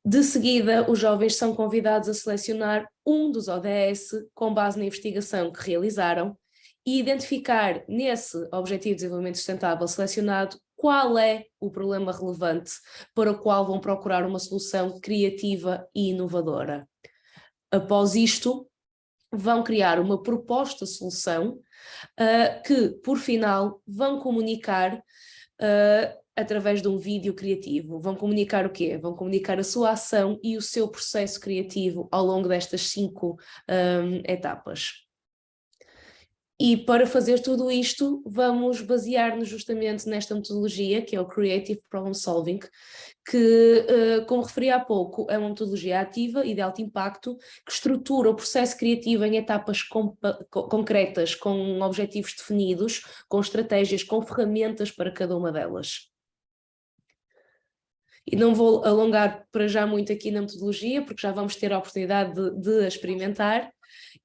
De seguida, os jovens são convidados a selecionar um dos ODS com base na investigação que realizaram e identificar nesse Objetivo de Desenvolvimento Sustentável selecionado qual é o problema relevante para o qual vão procurar uma solução criativa e inovadora. Após isto, vão criar uma proposta de solução que, por final, vão comunicar através de um vídeo criativo. Vão comunicar o quê? Vão comunicar a sua ação e o seu processo criativo ao longo destas 5 etapas. E para fazer tudo isto, vamos basear-nos justamente nesta metodologia, que é o Creative Problem Solving, que, como referi há pouco, é uma metodologia ativa e de alto impacto, que estrutura o processo criativo em etapas concretas, com objetivos definidos, com estratégias, com ferramentas para cada uma delas. E não vou alongar para já muito aqui na metodologia, porque já vamos ter a oportunidade de a experimentar,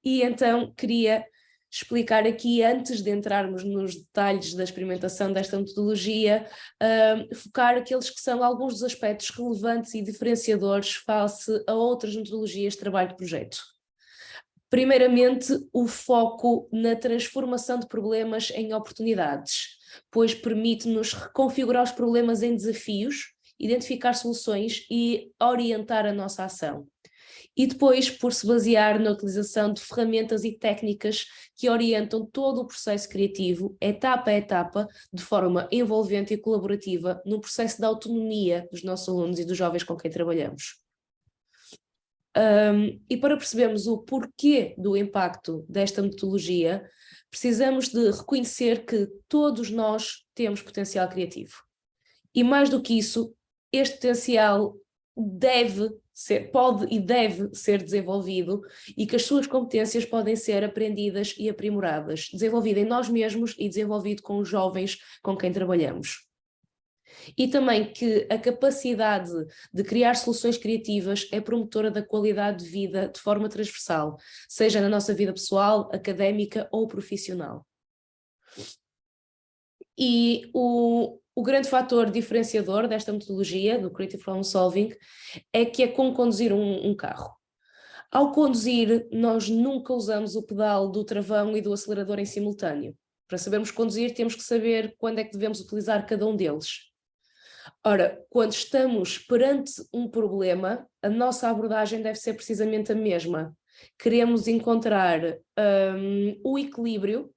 e então queria explicar aqui, antes de entrarmos nos detalhes da experimentação desta metodologia, focar aqueles que são alguns dos aspectos relevantes e diferenciadores face a outras metodologias de trabalho de projeto. Primeiramente, o foco na transformação de problemas em oportunidades, pois permite-nos reconfigurar os problemas em desafios, identificar soluções e orientar a nossa ação. E depois, por se basear na utilização de ferramentas e técnicas que orientam todo o processo criativo, etapa a etapa, de forma envolvente e colaborativa, no processo da autonomia dos nossos alunos e dos jovens com quem trabalhamos. E para percebermos o porquê do impacto desta metodologia, precisamos de reconhecer que todos nós temos potencial criativo. E mais do que isso, este potencial pode e deve ser desenvolvido, e que as suas competências podem ser aprendidas e aprimoradas, desenvolvido em nós mesmos e desenvolvido com os jovens com quem trabalhamos. E também que a capacidade de criar soluções criativas é promotora da qualidade de vida de forma transversal, seja na nossa vida pessoal, académica ou profissional. E o grande fator diferenciador desta metodologia, do Creative Problem Solving, é que é como conduzir um carro. Ao conduzir, nós nunca usamos o pedal do travão e do acelerador em simultâneo. Para sabermos conduzir, temos que saber quando é que devemos utilizar cada um deles. Ora, quando estamos perante um problema, a nossa abordagem deve ser precisamente a mesma. Queremos encontrar o equilíbrio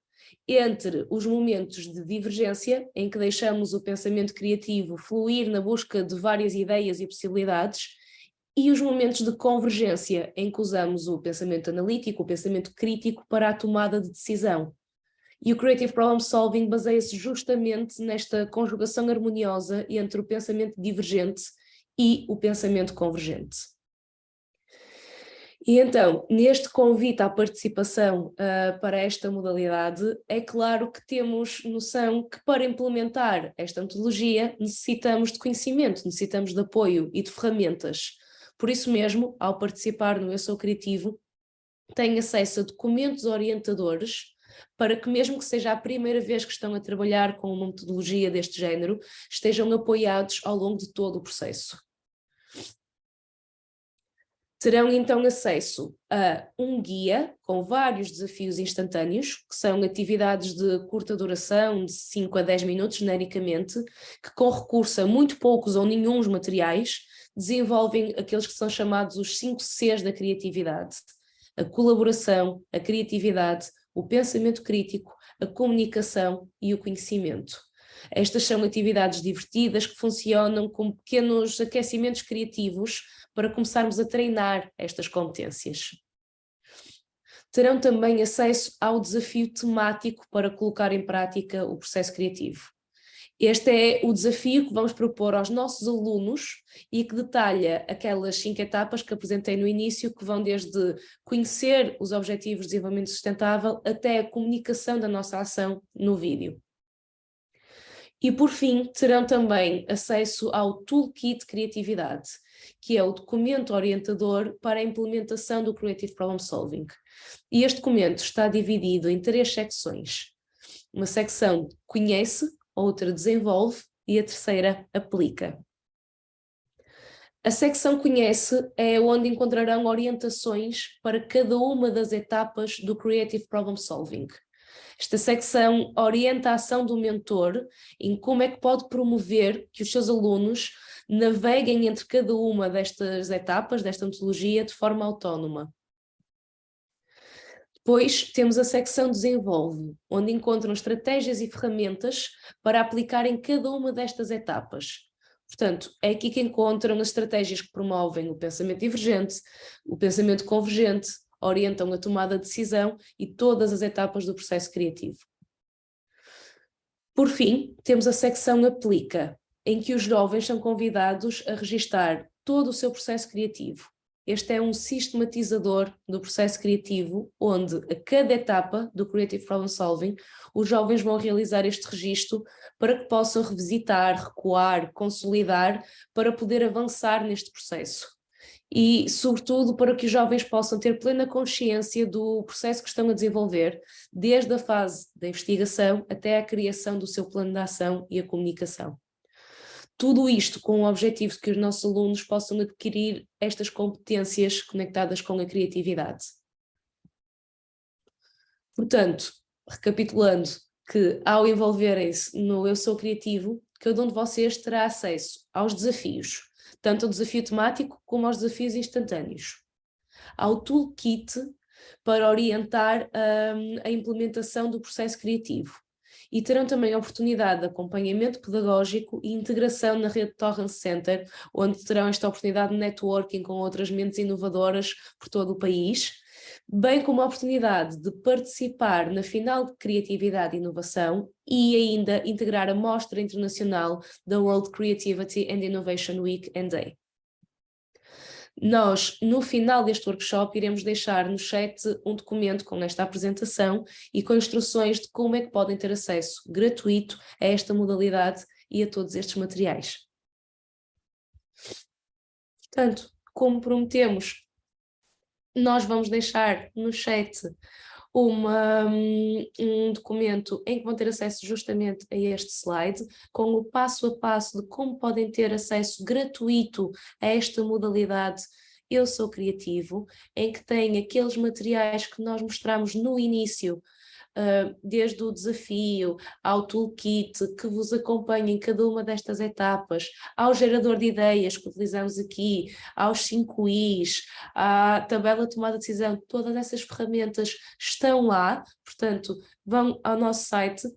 entre os momentos de divergência, em que deixamos o pensamento criativo fluir na busca de várias ideias e possibilidades, e os momentos de convergência, em que usamos o pensamento analítico, o pensamento crítico para a tomada de decisão. E o Creative Problem Solving baseia-se justamente nesta conjugação harmoniosa entre o pensamento divergente e o pensamento convergente. E então, neste convite à participação para esta modalidade, é claro que temos noção que para implementar esta metodologia necessitamos de conhecimento, necessitamos de apoio e de ferramentas. Por isso mesmo, ao participar no Eu Sou Criativo, tem acesso a documentos orientadores para que, mesmo que seja a primeira vez que estão a trabalhar com uma metodologia deste género, estejam apoiados ao longo de todo o processo. Terão então acesso a um guia com vários desafios instantâneos, que são atividades de curta duração, de 5 a 10 minutos genericamente, que com recurso a muito poucos ou nenhuns materiais, desenvolvem aqueles que são chamados os 5 Cs da criatividade: a colaboração, a criatividade, o pensamento crítico, a comunicação e o conhecimento. Estas são atividades divertidas que funcionam como pequenos aquecimentos criativos para começarmos a treinar estas competências. Terão também acesso ao desafio temático para colocar em prática o processo criativo. Este é o desafio que vamos propor aos nossos alunos e que detalha aquelas 5 etapas que apresentei no início, que vão desde conhecer os objetivos de desenvolvimento sustentável até a comunicação da nossa ação no vídeo. E por fim, terão também acesso ao Toolkit Criatividade, que é o documento orientador para a implementação do Creative Problem Solving. E este documento está dividido em 3 secções. Uma secção conhece, outra desenvolve e a terceira aplica. A secção conhece é onde encontrarão orientações para cada uma das etapas do Creative Problem Solving. Esta secção orienta a ação do mentor em como é que pode promover que os seus alunos naveguem entre cada uma destas etapas, desta metodologia, de forma autónoma. Depois temos a secção Desenvolve, onde encontram estratégias e ferramentas para aplicar em cada uma destas etapas. Portanto, é aqui que encontram as estratégias que promovem o pensamento divergente, o pensamento convergente, orientam a tomada de decisão e todas as etapas do processo criativo. Por fim, temos a secção Aplica, em que os jovens são convidados a registar todo o seu processo criativo. Este é um sistematizador do processo criativo, onde a cada etapa do Creative Problem Solving, os jovens vão realizar este registro para que possam revisitar, recuar, consolidar, para poder avançar neste processo. E, sobretudo, para que os jovens possam ter plena consciência do processo que estão a desenvolver, desde a fase da investigação até a criação do seu plano de ação e a comunicação. Tudo isto com o objetivo de que os nossos alunos possam adquirir estas competências conectadas com a criatividade. Portanto, recapitulando, que ao envolverem-se no Eu Sou Criativo, cada um de vocês terá acesso aos desafios, tanto ao desafio temático como aos desafios instantâneos, ao toolkit para orientar a implementação do processo criativo, e terão também a oportunidade de acompanhamento pedagógico e integração na rede Torrance Center, onde terão esta oportunidade de networking com outras mentes inovadoras por todo o país, bem como a oportunidade de participar na final de Criatividade e Inovação e ainda integrar a Mostra Internacional da World Creativity and Innovation Week and Day. Nós, no final deste workshop, iremos deixar no chat um documento com esta apresentação e com instruções de como é que podem ter acesso gratuito a esta modalidade e a todos estes materiais. Portanto, como prometemos, nós vamos deixar no chat um documento em que vão ter acesso justamente a este slide, com o passo a passo de como podem ter acesso gratuito a esta modalidade Eu Sou Criativo, em que tem aqueles materiais que nós mostramos no início, desde o desafio, ao toolkit que vos acompanha em cada uma destas etapas, ao gerador de ideias que utilizamos aqui, aos 5 Is, à tabela de tomada de decisão, todas essas ferramentas estão lá, portanto, vão ao nosso site,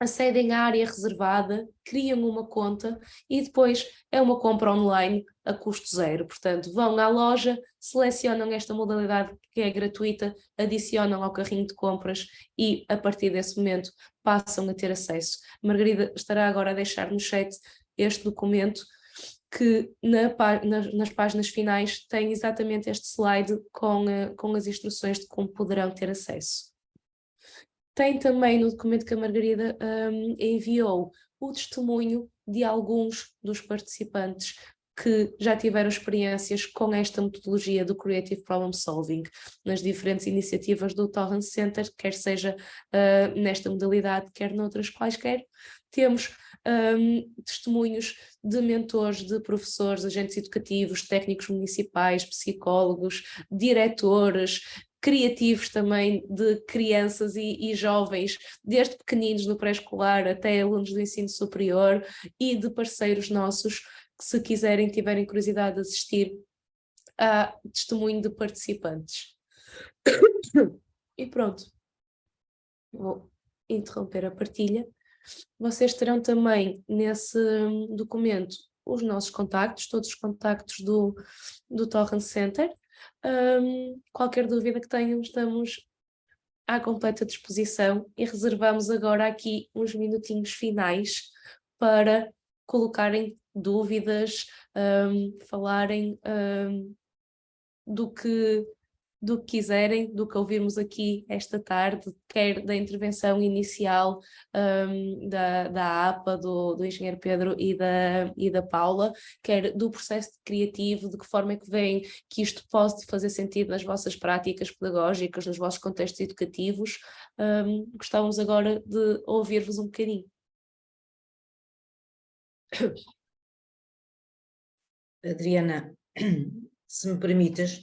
acedem à área reservada, criam uma conta e depois é uma compra online a custo zero. Portanto, vão à loja, selecionam esta modalidade que é gratuita, adicionam ao carrinho de compras e a partir desse momento passam a ter acesso. A Margarida estará agora a deixar no chat este documento que nas páginas finais tem exatamente este slide com as instruções de como poderão ter acesso. Tem também no documento que a Margarida enviou o testemunho de alguns dos participantes que já tiveram experiências com esta metodologia do Creative Problem Solving nas diferentes iniciativas do Torrance Center, quer seja nesta modalidade, quer noutras quaisquer. Temos testemunhos de mentores, de professores, agentes educativos, técnicos municipais, psicólogos, diretores, criativos também, de crianças e jovens, desde pequeninos no pré-escolar até alunos do ensino superior, e de parceiros nossos que, se quiserem, tiverem curiosidade de assistir a testemunho de participantes. E pronto, vou interromper a partilha. Vocês terão também nesse documento os nossos contactos, todos os contactos do Torrance Center. Qualquer dúvida que tenham, estamos à completa disposição e reservamos agora aqui uns minutinhos finais para colocarem dúvidas, falarem do que quiserem, do que ouvimos aqui esta tarde, quer da intervenção inicial da APA, do engenheiro Pedro e da Paula, quer do processo criativo, de que forma é que veem que isto pode fazer sentido nas vossas práticas pedagógicas, nos vossos contextos educativos. Gostávamos agora de ouvir-vos um bocadinho. Adriana, se me permites,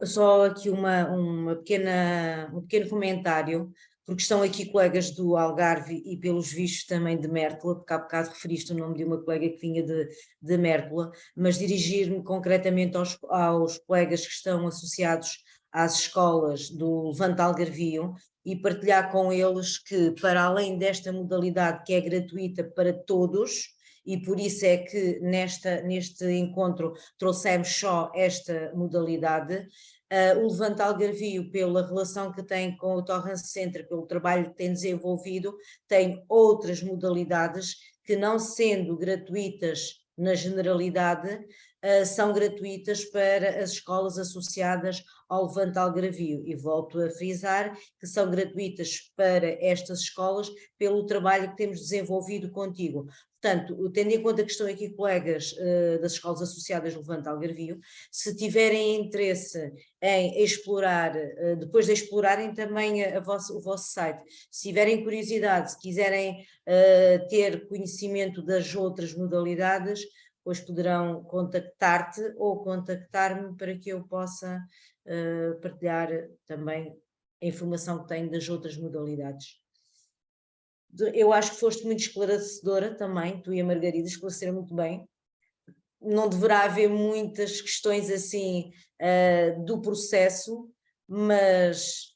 só aqui um pequeno comentário, porque estão aqui colegas do Algarve e pelos vistos também de Mértola, porque há bocado referiste o nome de uma colega que vinha de Mértola, mas dirigir-me concretamente aos colegas que estão associados às escolas do Levante Algarvio e partilhar com eles que, para além desta modalidade que é gratuita para todos, e por isso é que neste encontro trouxemos só esta modalidade, o Levante Algarvio, pela relação que tem com o Torrance Center, pelo trabalho que tem desenvolvido, tem outras modalidades que, não sendo gratuitas na generalidade, são gratuitas para as escolas associadas ao Levante Algarvio, e volto a frisar que são gratuitas para estas escolas pelo trabalho que temos desenvolvido contigo. Portanto, tendo em conta que estão aqui colegas das escolas associadas ao Levante Algarvio, se tiverem interesse em explorar, depois de explorarem também o vosso site, se tiverem curiosidade, se quiserem ter conhecimento das outras modalidades, pois poderão contactar-te ou contactar-me para que eu possa partilhar também a informação que tenho das outras modalidades. Eu acho que foste muito esclarecedora também, tu e a Margarida esclareceram muito bem. Não deverá haver muitas questões assim do processo, mas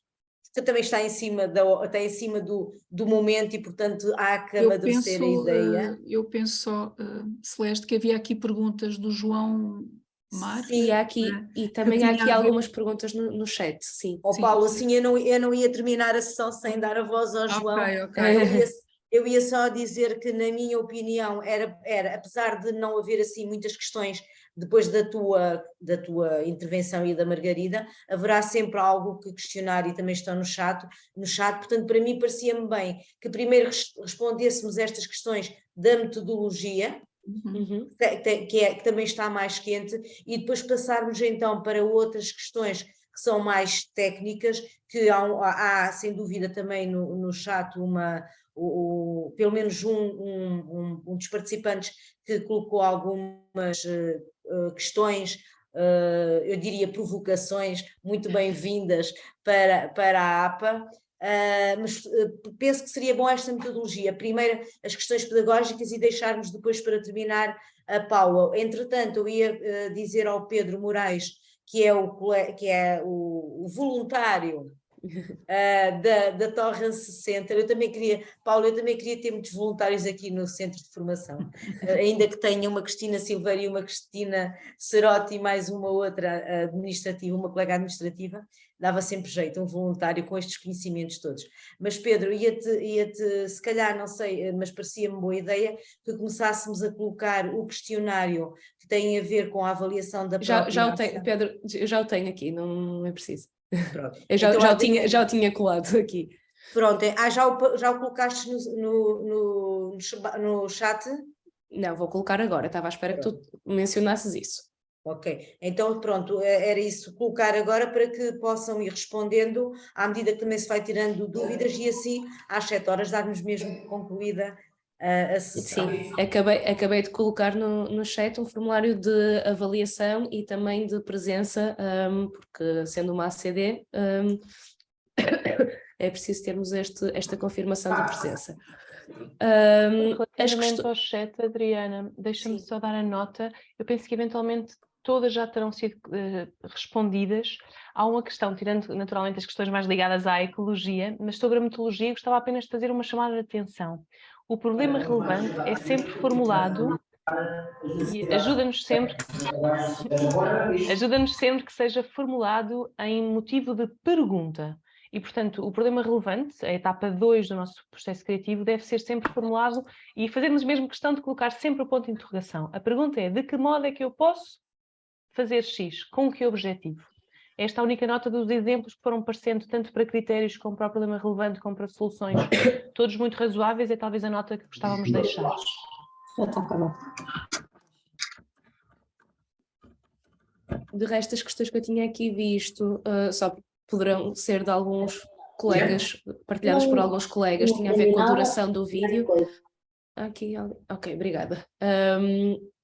também está em cima, do momento e, portanto, há que amadurecer a ideia. Eu penso só, Celeste, que havia aqui perguntas do João Mar. Sim, há aqui, e também há aqui algumas perguntas no chat, sim. Sim. Paulo, assim, eu não ia terminar a sessão sem dar a voz ao João. Okay. Eu ia só dizer que, na minha opinião, era, apesar de não haver assim muitas questões depois da tua intervenção e da Margarida, haverá sempre algo que questionar, e também estão no chat, portanto, para mim parecia-me bem que primeiro respondêssemos estas questões da metodologia, que também está mais quente, e depois passarmos então para outras questões que são mais técnicas, que há sem dúvida também no chat pelo menos um dos participantes que colocou algumas questões, eu diria provocações, muito bem-vindas para a APA, mas penso que seria bom esta metodologia. Primeiro as questões pedagógicas e deixarmos depois para terminar a Paula. Entretanto, eu ia dizer ao Pedro Moraes, que é o voluntário da Torrance Center. Paulo, eu também queria ter muitos voluntários aqui no centro de formação, ainda que tenha uma Cristina Silveira e uma Cristina Cerotti e mais uma outra administrativa, uma colega administrativa, dava sempre jeito, um voluntário com estes conhecimentos todos. Mas Pedro, ia-te se calhar, não sei, mas parecia-me boa ideia que começássemos a colocar o questionário que tem a ver com a avaliação da própria... Já o tenho, Pedro, eu já o tenho aqui, não é preciso. Pronto. Eu já o tinha colado aqui. Pronto, já o colocaste no chat? Não, vou colocar agora, estava à espera que tu mencionasses isso. Ok, então pronto, era isso, colocar agora para que possam ir respondendo à medida que também se vai tirando dúvidas, e assim às 7 horas darmos mesmo concluída a sessão. Sim, acabei de colocar no chat um formulário de avaliação e também de presença, porque sendo uma ACD, é preciso termos esta confirmação de presença. Relativamente ao chat, Adriana, deixa-me só dar a nota. Eu penso que eventualmente todas já terão sido respondidas. Há uma questão, tirando naturalmente as questões mais ligadas à ecologia, mas sobre a metodologia gostava apenas de fazer uma chamada de atenção. O problema relevante é sempre formulado e ajuda-nos sempre que seja formulado em motivo de pergunta. E, portanto, o problema relevante, a etapa 2 do nosso processo criativo, deve ser sempre formulado e fazermos mesmo questão de colocar sempre o ponto de interrogação. A pergunta é: de que modo é que eu posso fazer X? Com que objetivo? Esta é a única nota dos exemplos que foram aparecendo, tanto para critérios como para o problema relevante, como para soluções, todos muito razoáveis, é talvez a nota que gostávamos de deixar. De resto, as questões que eu tinha aqui visto só poderão ser de alguns colegas, partilhadas por alguns colegas, tinha a ver com a duração do vídeo. Aqui, ok, obrigada.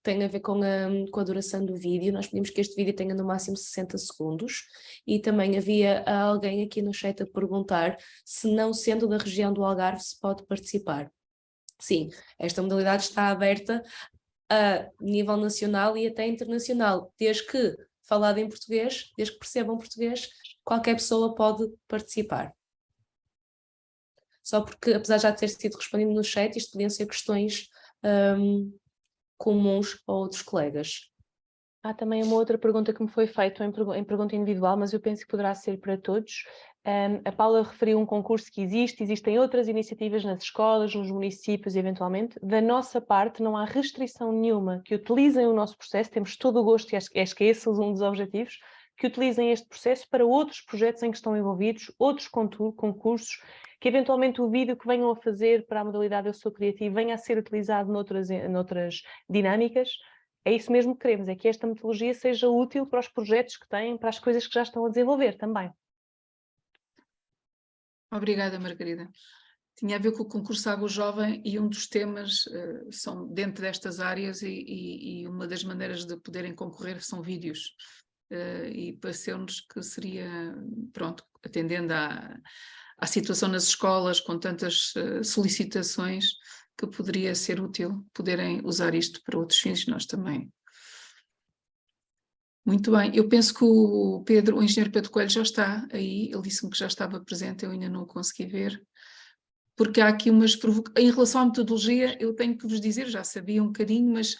Tem a ver com a duração do vídeo. Nós pedimos que este vídeo tenha no máximo 60 segundos, e também havia alguém aqui no chat a perguntar se, não sendo da região do Algarve, se pode participar. Sim, esta modalidade está aberta a nível nacional e até internacional, desde que falado em português, desde que percebam português, qualquer pessoa pode participar. Só porque, apesar de já ter sido respondido no chat, isto podiam ser questões comuns a outros colegas. Há também uma outra pergunta que me foi feita em pergunta individual, mas eu penso que poderá ser para todos. A Paula referiu um concurso que existem outras iniciativas nas escolas, nos municípios, eventualmente. Da nossa parte, não há restrição nenhuma que utilizem o nosso processo, temos todo o gosto, e acho que esse é um dos objetivos, que utilizem este processo para outros projetos em que estão envolvidos, outros concursos, que eventualmente o vídeo que venham a fazer para a modalidade Eu Sou Criativo venha a ser utilizado noutras dinâmicas. É isso mesmo que queremos, é que esta metodologia seja útil para os projetos que têm, para as coisas que já estão a desenvolver também. Obrigada, Margarida. Tinha a ver com o concurso Água Jovem e um dos temas são dentro destas áreas e uma das maneiras de poderem concorrer são vídeos. E pareceu-nos que seria, pronto, atendendo à situação nas escolas com tantas solicitações, que poderia ser útil poderem usar isto para outros fins, nós também. Muito bem, eu penso que o engenheiro Pedro Coelho já está aí, ele disse-me que já estava presente, eu ainda não o consegui ver, porque há aqui umas provocações. Em relação à metodologia, eu tenho que vos dizer, já sabia um bocadinho, mas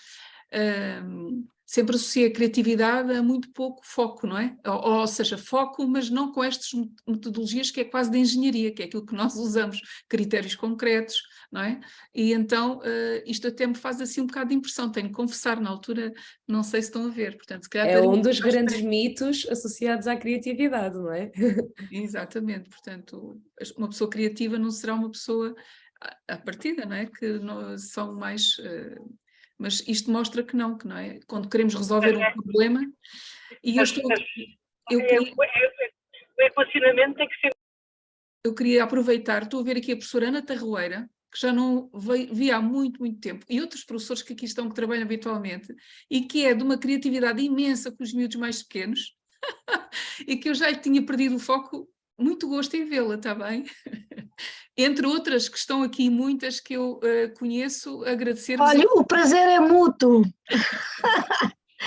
sempre associei a criatividade a muito pouco foco, não é? Ou seja, foco, mas não com estas metodologias que é quase de engenharia, que é aquilo que nós usamos, critérios concretos, não é? E então isto até me faz assim um bocado de impressão, tenho que confessar, na altura não sei se estão a ver, portanto se calhar... É um dos grandes mitos associados à criatividade, não é? Exatamente, portanto uma pessoa criativa não será uma pessoa à partida, não é? Que são mais... mas isto mostra que não é? Quando queremos resolver um problema, e eu estou... O equacionamento tem que ser... Eu queria aproveitar, estou a ver aqui a professora Ana Tarroeira, que já não via há muito, muito tempo, e outros professores que aqui estão, que trabalham habitualmente, e que é de uma criatividade imensa com os miúdos mais pequenos, e que eu já lhe tinha perdido o foco, muito gosto em vê-la, está bem? Entre outras que estão aqui, muitas que eu conheço, agradecer-vos. Olha, o prazer é mútuo.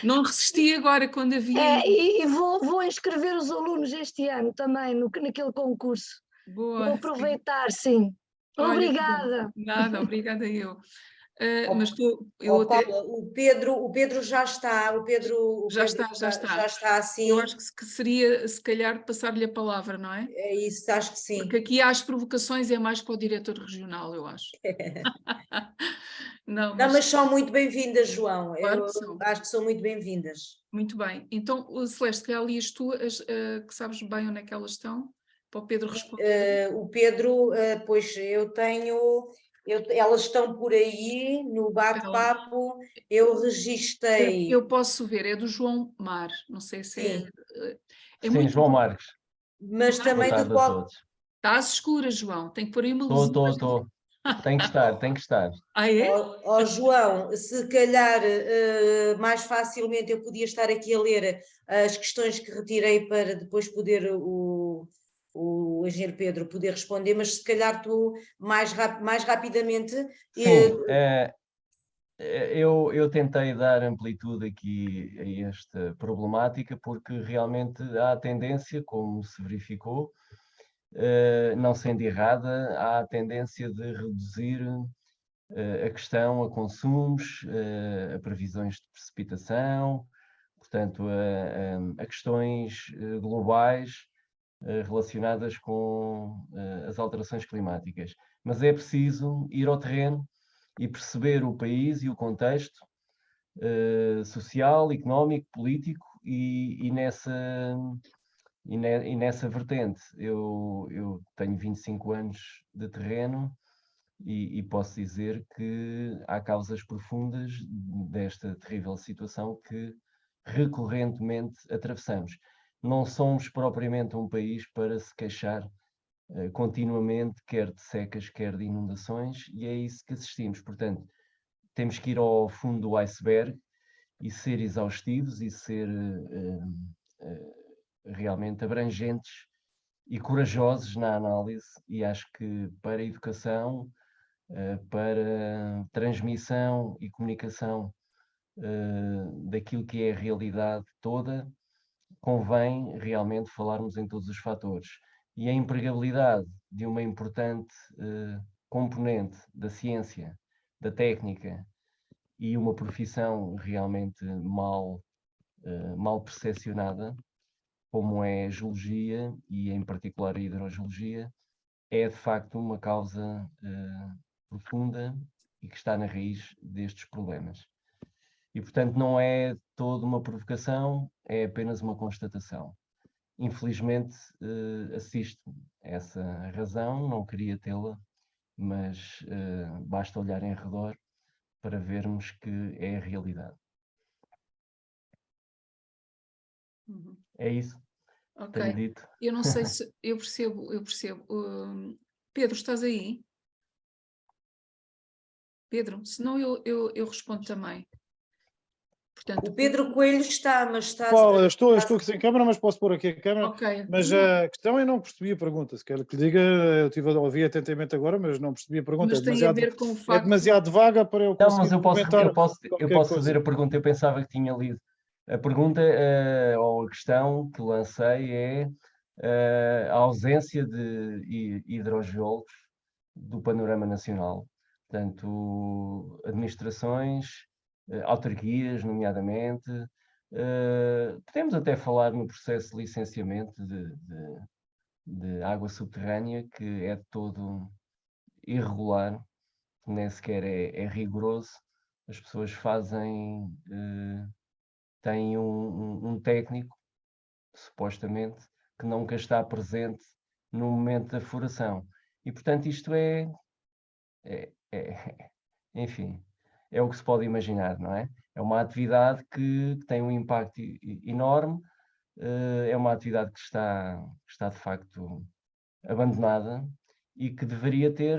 Não resisti agora quando havia... E vou inscrever os alunos este ano também, naquele concurso. Boa, Vou aproveitar, sim. Olha, obrigada. Nada, obrigada eu. Mas Paula, o Pedro já está, já está assim. Eu acho que seria, se calhar, passar-lhe a palavra, não é? É isso, acho que sim. Porque aqui há as provocações, é mais para o diretor regional, eu acho. Mas são muito bem-vindas, João. Claro eu acho que são muito bem-vindas. Muito bem. Então, Celeste, que ali as tuas, que sabes bem onde é que elas estão, para o Pedro responder. O Pedro, pois eu tenho... elas estão por aí no bate-papo, eu registrei... Eu posso ver, é do João Mar, não sei se sim. É sim, muito João Marques. Mas também do qual... Está às escuras, João, tem que pôr aí uma luz. Estou. Tem que estar. Ah, é? João, se calhar mais facilmente eu podia estar aqui a ler as questões que retirei para depois poder o engenheiro Pedro poder responder, mas se calhar tu mais rapidamente... Sim, eu tentei dar amplitude aqui a esta problemática porque realmente há a tendência, como se verificou, não sendo errada, há a tendência de reduzir a questão a consumos, a previsões de precipitação, portanto, a questões globais relacionadas com as alterações climáticas. Mas é preciso ir ao terreno e perceber o país e o contexto social, económico, político e nessa vertente. Eu tenho 25 anos de terreno e posso dizer que há causas profundas desta terrível situação que recorrentemente atravessamos. Não somos propriamente um país para se queixar continuamente, quer de secas, quer de inundações, e é isso que assistimos. Portanto, temos que ir ao fundo do iceberg e ser exaustivos e ser realmente abrangentes e corajosos na análise, e acho que para a educação, para transmissão e comunicação daquilo que é a realidade toda, convém realmente falarmos em todos os fatores. E a empregabilidade de uma importante componente da ciência, da técnica, e uma profissão realmente mal percepcionada, como é a geologia e em particular a hidrogeologia, é de facto uma causa profunda e que está na raiz destes problemas. E portanto não é toda uma provocação, é apenas uma constatação. Infelizmente assisto a essa razão, não queria tê-la, mas basta olhar em redor para vermos que é a realidade. É isso. Ok. Tenho dito. Eu não sei se eu percebo. Pedro, estás aí? Pedro, senão eu respondo também. Portanto, O Pedro Coelho está, mas está... Paulo, estou aqui sem câmera, mas posso pôr aqui a câmera. Ok. Mas a questão eu não percebi a pergunta. Se quer que lhe diga, eu estive a ouvir atentamente agora, mas não percebi a pergunta. Mas tem a ver com o É facto... demasiado vaga para eu Não, conseguir mas eu comentar posso fazer a pergunta. Eu pensava que tinha lido. A pergunta ou a questão que lancei é a ausência de hidrogeólogos do panorama nacional. Portanto, administrações, autarquias, nomeadamente. Podemos até falar no processo de licenciamento de água subterrânea, que é de todo irregular, nem sequer é rigoroso. As pessoas têm um técnico, supostamente, que nunca está presente no momento da furação. E, portanto, isto enfim, é o que se pode imaginar, não é? É uma atividade que tem um impacto enorme, é uma atividade que está de facto abandonada e que deveria ter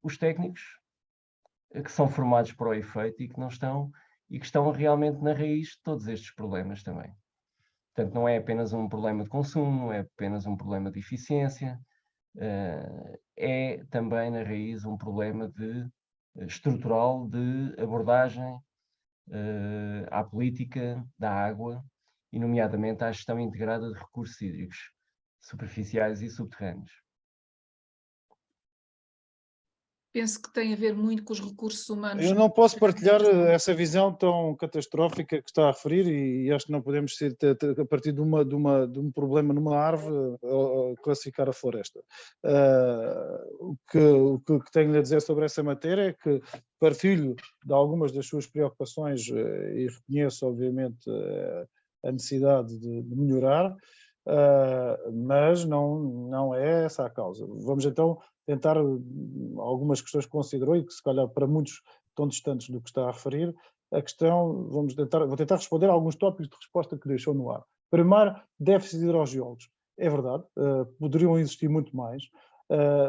os técnicos que são formados para o efeito e que não estão, e que estão realmente na raiz de todos estes problemas também. Portanto, não é apenas um problema de consumo, não é apenas um problema de eficiência, é também na raiz um problema estrutural de abordagem à política da água e, nomeadamente, à gestão integrada de recursos hídricos superficiais e subterrâneos. Penso que tem a ver muito com os recursos humanos. Eu não posso partilhar essa visão tão catastrófica que está a referir e acho que não podemos a partir de um problema numa árvore classificar a floresta. O que tenho a dizer sobre essa matéria é que partilho de algumas das suas preocupações e reconheço, obviamente, a necessidade de melhorar, mas não é essa a causa. Vamos então tentar algumas questões que considerou e que se calhar para muitos estão distantes do que está a referir. A questão, vou tentar responder a alguns tópicos de resposta que deixou no ar. Primeiro, déficit de hidrogeólogos. É verdade, poderiam existir muito mais,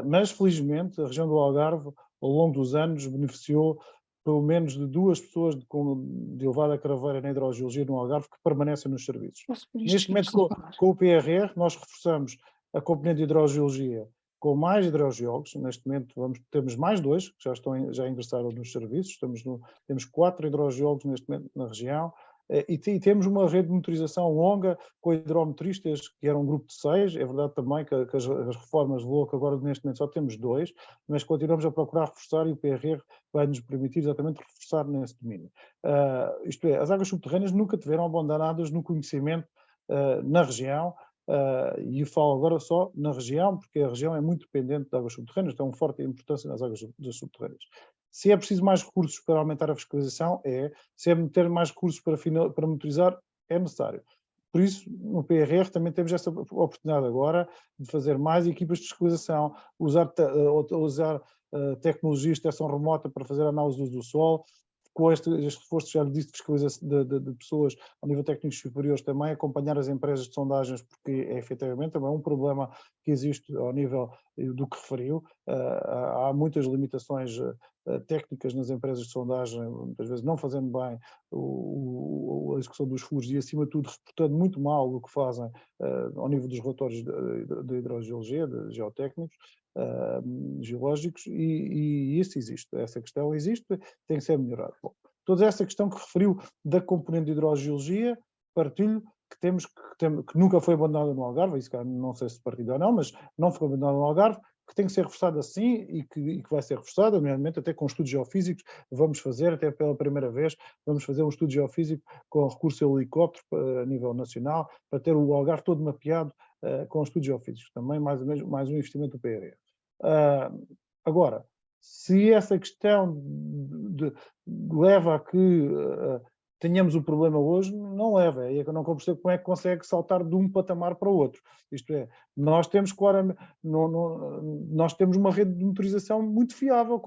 mas felizmente a região do Algarve, ao longo dos anos, beneficiou pelo menos de 2 pessoas de elevada craveira na hidrogeologia no Algarve que permanecem nos serviços. Neste momento, com o PRR, nós reforçamos a componente de hidrogeologia com mais hidrogeólogos. Neste momento temos mais 2 que já ingressaram nos serviços, temos 4 hidrogeólogos neste momento na região, e temos uma rede de monitorização longa com hidrometristas, que era um grupo de 6. É verdade também que as reformas levou que agora neste momento só temos 2, mas continuamos a procurar reforçar e o PRR vai nos permitir exatamente reforçar nesse domínio. Isto é, as águas subterrâneas nunca tiveram abandanadas no conhecimento na região, e eu falo agora só na região, porque a região é muito dependente de águas subterrâneas, tem uma forte importância nas águas subterrâneas. Se é preciso mais recursos para aumentar a fiscalização, se é ter mais recursos para monitorizar, é necessário. Por isso, no PRR também temos essa oportunidade agora de fazer mais equipas de fiscalização, usar tecnologias de detecção remota para fazer análise do uso do solo, com este reforço, já lhe disse, de fiscalização de pessoas a nível técnico superiores também, acompanhar as empresas de sondagens, porque é efetivamente também um problema que existe ao nível do que referiu. Há muitas limitações técnicas nas empresas de sondagem, muitas vezes não fazendo bem a execução dos furos e, acima de tudo, reportando muito mal o que fazem ao nível dos relatórios de hidrogeologia, de geotécnicos, geológicos, e isso existe, essa questão existe, tem que ser melhorada. Bom, toda essa questão que referiu da componente de hidrogeologia, partilho, que nunca foi abandonada no Algarve, isso não sei se partilha ou não, mas não foi abandonada no Algarve, que tem que ser reforçada sim e que vai ser reforçada, nomeadamente até com estudos geofísicos, vamos fazer, até pela primeira vez, vamos fazer um estudo geofísico com recurso a helicóptero a nível nacional, para ter o Algarve todo mapeado com estudos geofísicos, também mais um investimento do PRR. Agora, se essa questão leva a que tenhamos o problema hoje, não leva. É que eu não percebo como é que consegue saltar de um patamar para o outro. Isto é, nós temos claramente, nós temos uma rede de motorização muito fiável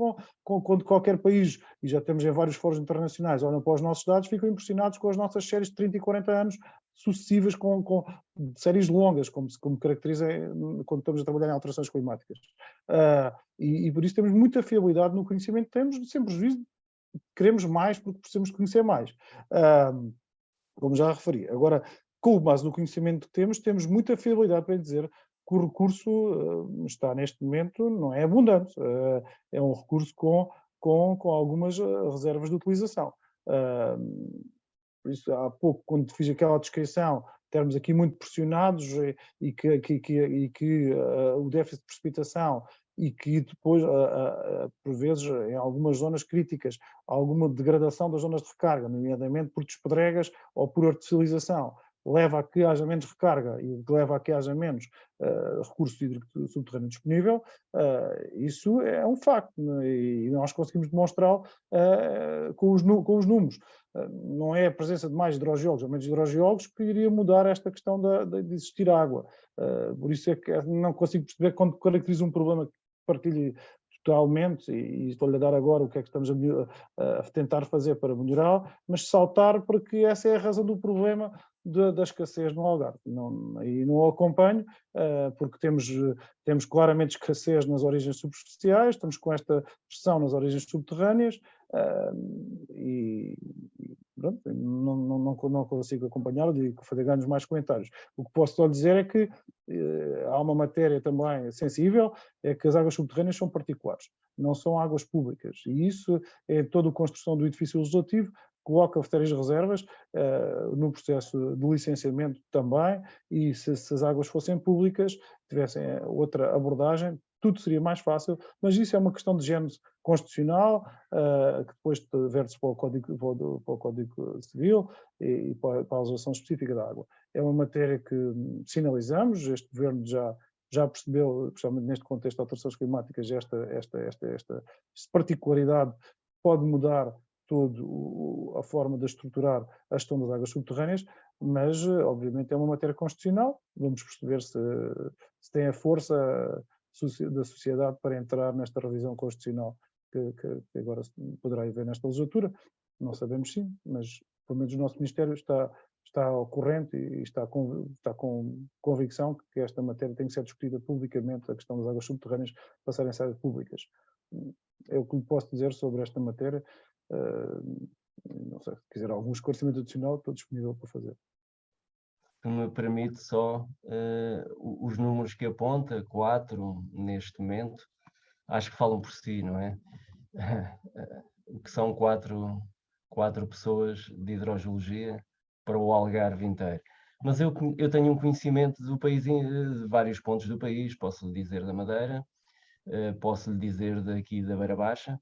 quando qualquer país, e já temos em vários fóruns internacionais, olham para os nossos dados, ficam impressionados com as nossas séries de 30 e 40 anos sucessivas, com séries longas, como caracteriza quando estamos a trabalhar em alterações climáticas. E por isso temos muita fiabilidade no conhecimento que temos, sem prejuízo, queremos mais porque precisamos conhecer mais, como já referi. Agora, com base no conhecimento que temos muita fiabilidade para dizer que o recurso está neste momento, não é abundante, é um recurso com algumas reservas de utilização. Por isso, há pouco, quando fiz aquela descrição, termos aqui muito pressionados e que o déficit de precipitação e que depois, por vezes, em algumas zonas críticas, há alguma degradação das zonas de recarga, nomeadamente por despedregas ou por artificialização, leva a que haja menos recarga e leva a que haja menos recurso hídrico subterrâneo disponível, isso é um facto, né? E nós conseguimos demonstrá-lo com os números. Não é a presença de mais hidrogeólogos ou menos hidrogeólogos que iria mudar esta questão de existir água. Por isso é que não consigo perceber quando caracteriza um problema que partilhe totalmente, e estou-lhe a dar agora o que é que estamos a tentar fazer para melhorar, mas saltar porque essa é a razão do problema da escassez no Algarve. E não o acompanho, porque temos claramente escassez nas origens superficiais, estamos com esta pressão nas origens subterrâneas, e pronto, não consigo acompanhá-lo e fazer ganhos mais comentários. O que posso só dizer é que há uma matéria também sensível, é que as águas subterrâneas são particulares, não são águas públicas, e isso é toda a construção do edifício legislativo, coloca sérias reservas no processo de licenciamento também, e se as águas fossem públicas, tivessem outra abordagem, tudo seria mais fácil, mas isso é uma questão de gênese constitucional, que depois verte-se para o Código Civil e para a legislação específica da água. É uma matéria que sinalizamos, este governo já percebeu, especialmente neste contexto de alterações climáticas, esta particularidade pode mudar toda a forma de estruturar a gestão das águas subterrâneas, mas obviamente é uma matéria constitucional, vamos perceber se tem a força da sociedade para entrar nesta revisão constitucional que agora poderá haver nesta legislatura, não sabemos sim, mas pelo menos o nosso Ministério está ao corrente e está com convicção que esta matéria tem que ser discutida publicamente, a questão das águas subterrâneas passarem a ser públicas. É o que lhe posso dizer sobre esta matéria. Não sei, se quiser algum esclarecimento adicional, estou disponível para fazer. Que me permite só os números que aponta, 4 neste momento, acho que falam por si, não é? O que são 4 pessoas de hidrogeologia para o Algarve inteiro. Mas eu tenho um conhecimento do país, de vários pontos do país, posso lhe dizer da Madeira, posso lhe dizer daqui da Beira Baixa.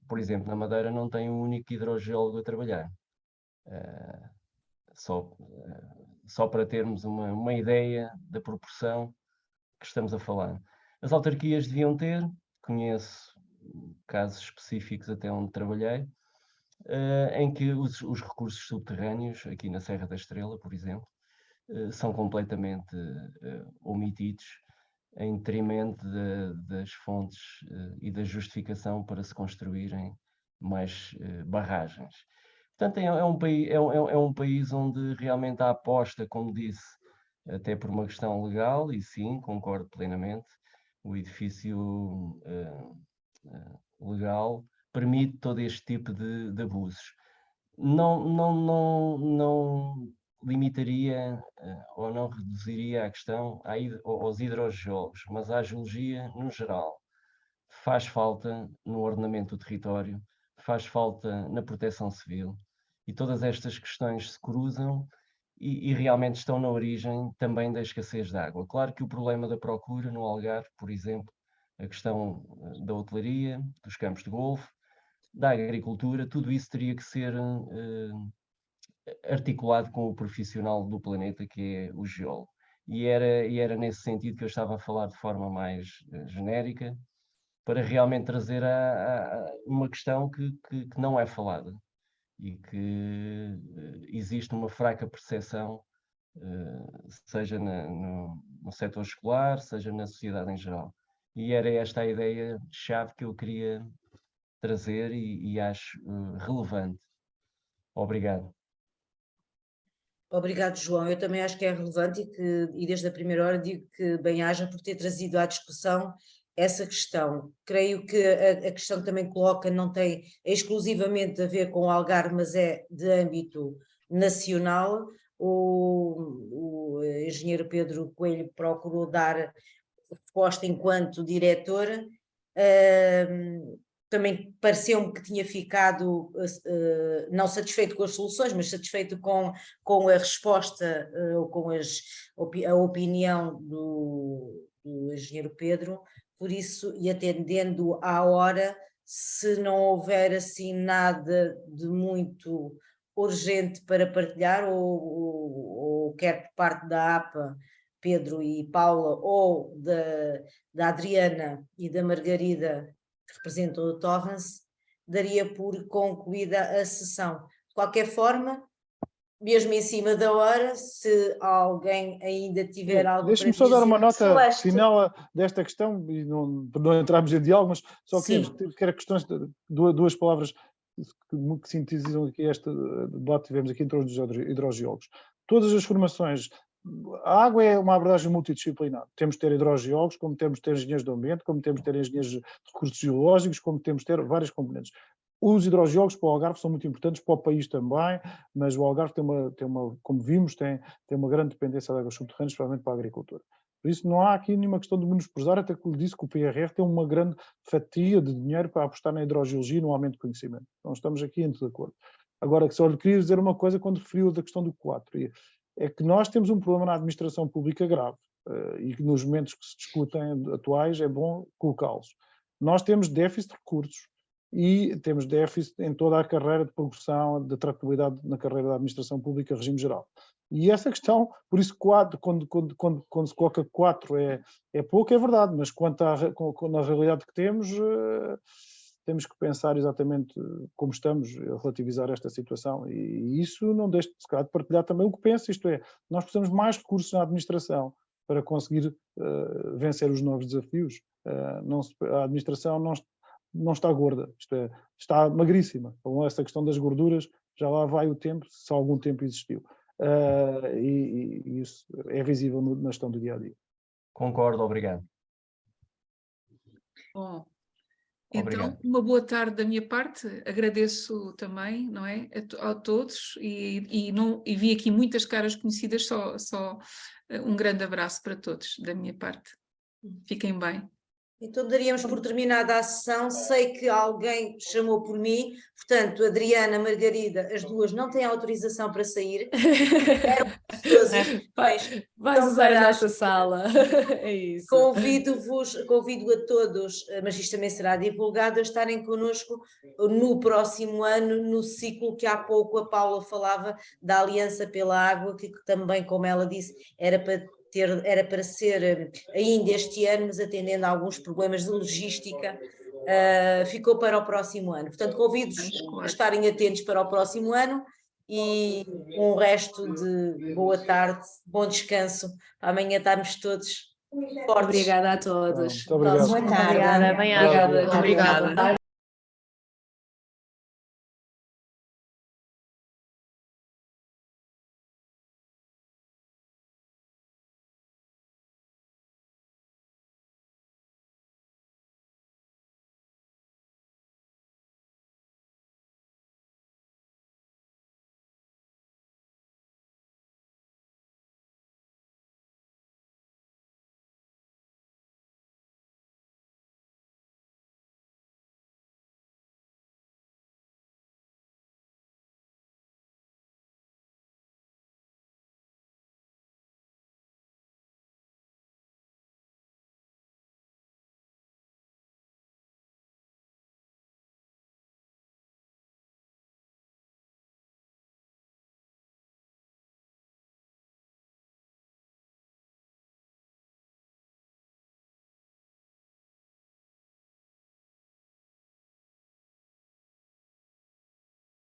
Por exemplo, na Madeira não tem um único hidrogeólogo a trabalhar. Só para termos uma ideia da proporção que estamos a falar. As autarquias deviam ter, conheço casos específicos até onde trabalhei, em que os recursos subterrâneos, aqui na Serra da Estrela, por exemplo, são completamente omitidos em detrimento das fontes e da justificação para se construírem mais barragens. Portanto, é um país onde realmente a aposta, como disse, até por uma questão legal, e sim, concordo plenamente, o edifício legal permite todo este tipo de abusos. Não limitaria ou não reduziria a questão aos hidrogeólogos, mas à geologia no geral. Faz falta no ordenamento do território, faz falta na proteção civil, e todas estas questões se cruzam e realmente estão na origem também da escassez de água. Claro que o problema da procura no Algarve, por exemplo, a questão da hotelaria, dos campos de golfe, da agricultura, tudo isso teria que ser articulado com o profissional do planeta, que é o geólogo. E era nesse sentido que eu estava a falar de forma mais genérica, para realmente trazer uma questão que não é falada e que existe uma fraca percepção, seja no setor escolar, seja na sociedade em geral. E era esta a ideia-chave que eu queria trazer e acho relevante. Obrigado. Obrigado, João. Eu também acho que é relevante e desde a primeira hora digo que bem-aja por ter trazido à discussão essa questão. Creio que a questão que também coloca não tem exclusivamente a ver com o Algarve, mas é de âmbito nacional. O engenheiro Pedro Coelho procurou dar resposta enquanto diretor. Também pareceu-me que tinha ficado não satisfeito com as soluções, mas satisfeito com a resposta ou com a opinião do engenheiro Pedro. Por isso, e atendendo à hora, se não houver assim nada de muito urgente para partilhar, ou quer por parte da APA, Pedro e Paula, ou da Adriana e da Margarida, que representam o Torrance, daria por concluída a sessão. De qualquer forma, mesmo em cima da hora, se alguém ainda tiver algo para dizer... Deixe-me só dar uma nota Celeste. final desta questão, e não entrarmos em diálogo, mas só que era questões, duas palavras que sintetizam aqui este debate que tivemos aqui entre os hidrogeólogos. Todas as formações, a água é uma abordagem multidisciplinar. Temos de ter hidrogeólogos, como temos de ter engenheiros do ambiente, como temos de ter engenheiros de recursos geológicos, como temos de ter várias componentes. Os hidrogeólogos para o Algarve são muito importantes, para o país também, mas o Algarve tem uma como vimos, tem uma grande dependência de águas subterrâneas, especialmente para a agricultura. Por isso não há aqui nenhuma questão de menosprezar, até que lhe disse que o PRR tem uma grande fatia de dinheiro para apostar na hidrogeologia e no aumento de conhecimento. Então estamos aqui em desacordo. Agora, só lhe queria dizer uma coisa quando referiu da questão do 4, é que nós temos um problema na administração pública grave, e que nos momentos que se discutem atuais é bom colocá-los. Nós temos déficit de recursos, e temos déficit em toda a carreira de progressão, de tratabilidade na carreira da administração pública, regime geral. E essa questão, por isso 4, quando se coloca 4 é pouco, é verdade, mas na realidade que temos que pensar exatamente como estamos a relativizar esta situação, e isso não deixa de partilhar também o que penso, isto é, nós precisamos de mais recursos na administração para conseguir vencer os novos desafios. A administração não está gorda, isto é, está magríssima. Com essa questão das gorduras, já lá vai o tempo, se algum tempo existiu. E isso é visível na gestão do dia-a-dia. Concordo, obrigado. Bom, Obrigado. então, uma boa tarde da minha parte, agradeço também, não é, a todos, e vi aqui muitas caras conhecidas, só um grande abraço para todos da minha parte. Fiquem bem. Então daríamos por terminada a sessão. Sei que alguém chamou por mim, portanto, Adriana, Margarida, as duas não têm autorização para sair. Vais usar a nossa sala. É isso. Convido a todos, mas isto também será divulgado, a estarem connosco no próximo ano, no ciclo que há pouco a Paula falava, da Aliança pela Água, que também, como ela disse, era para ser ainda este ano, mas atendendo a alguns problemas de logística, ficou para o próximo ano. Portanto, convido-vos a estarem atentos para o próximo ano e um resto de boa tarde, bom descanso. Amanhã estamos todos fortes. Obrigada a todos. Muito obrigado. Boa tarde. Obrigada, bem-aja. Obrigada.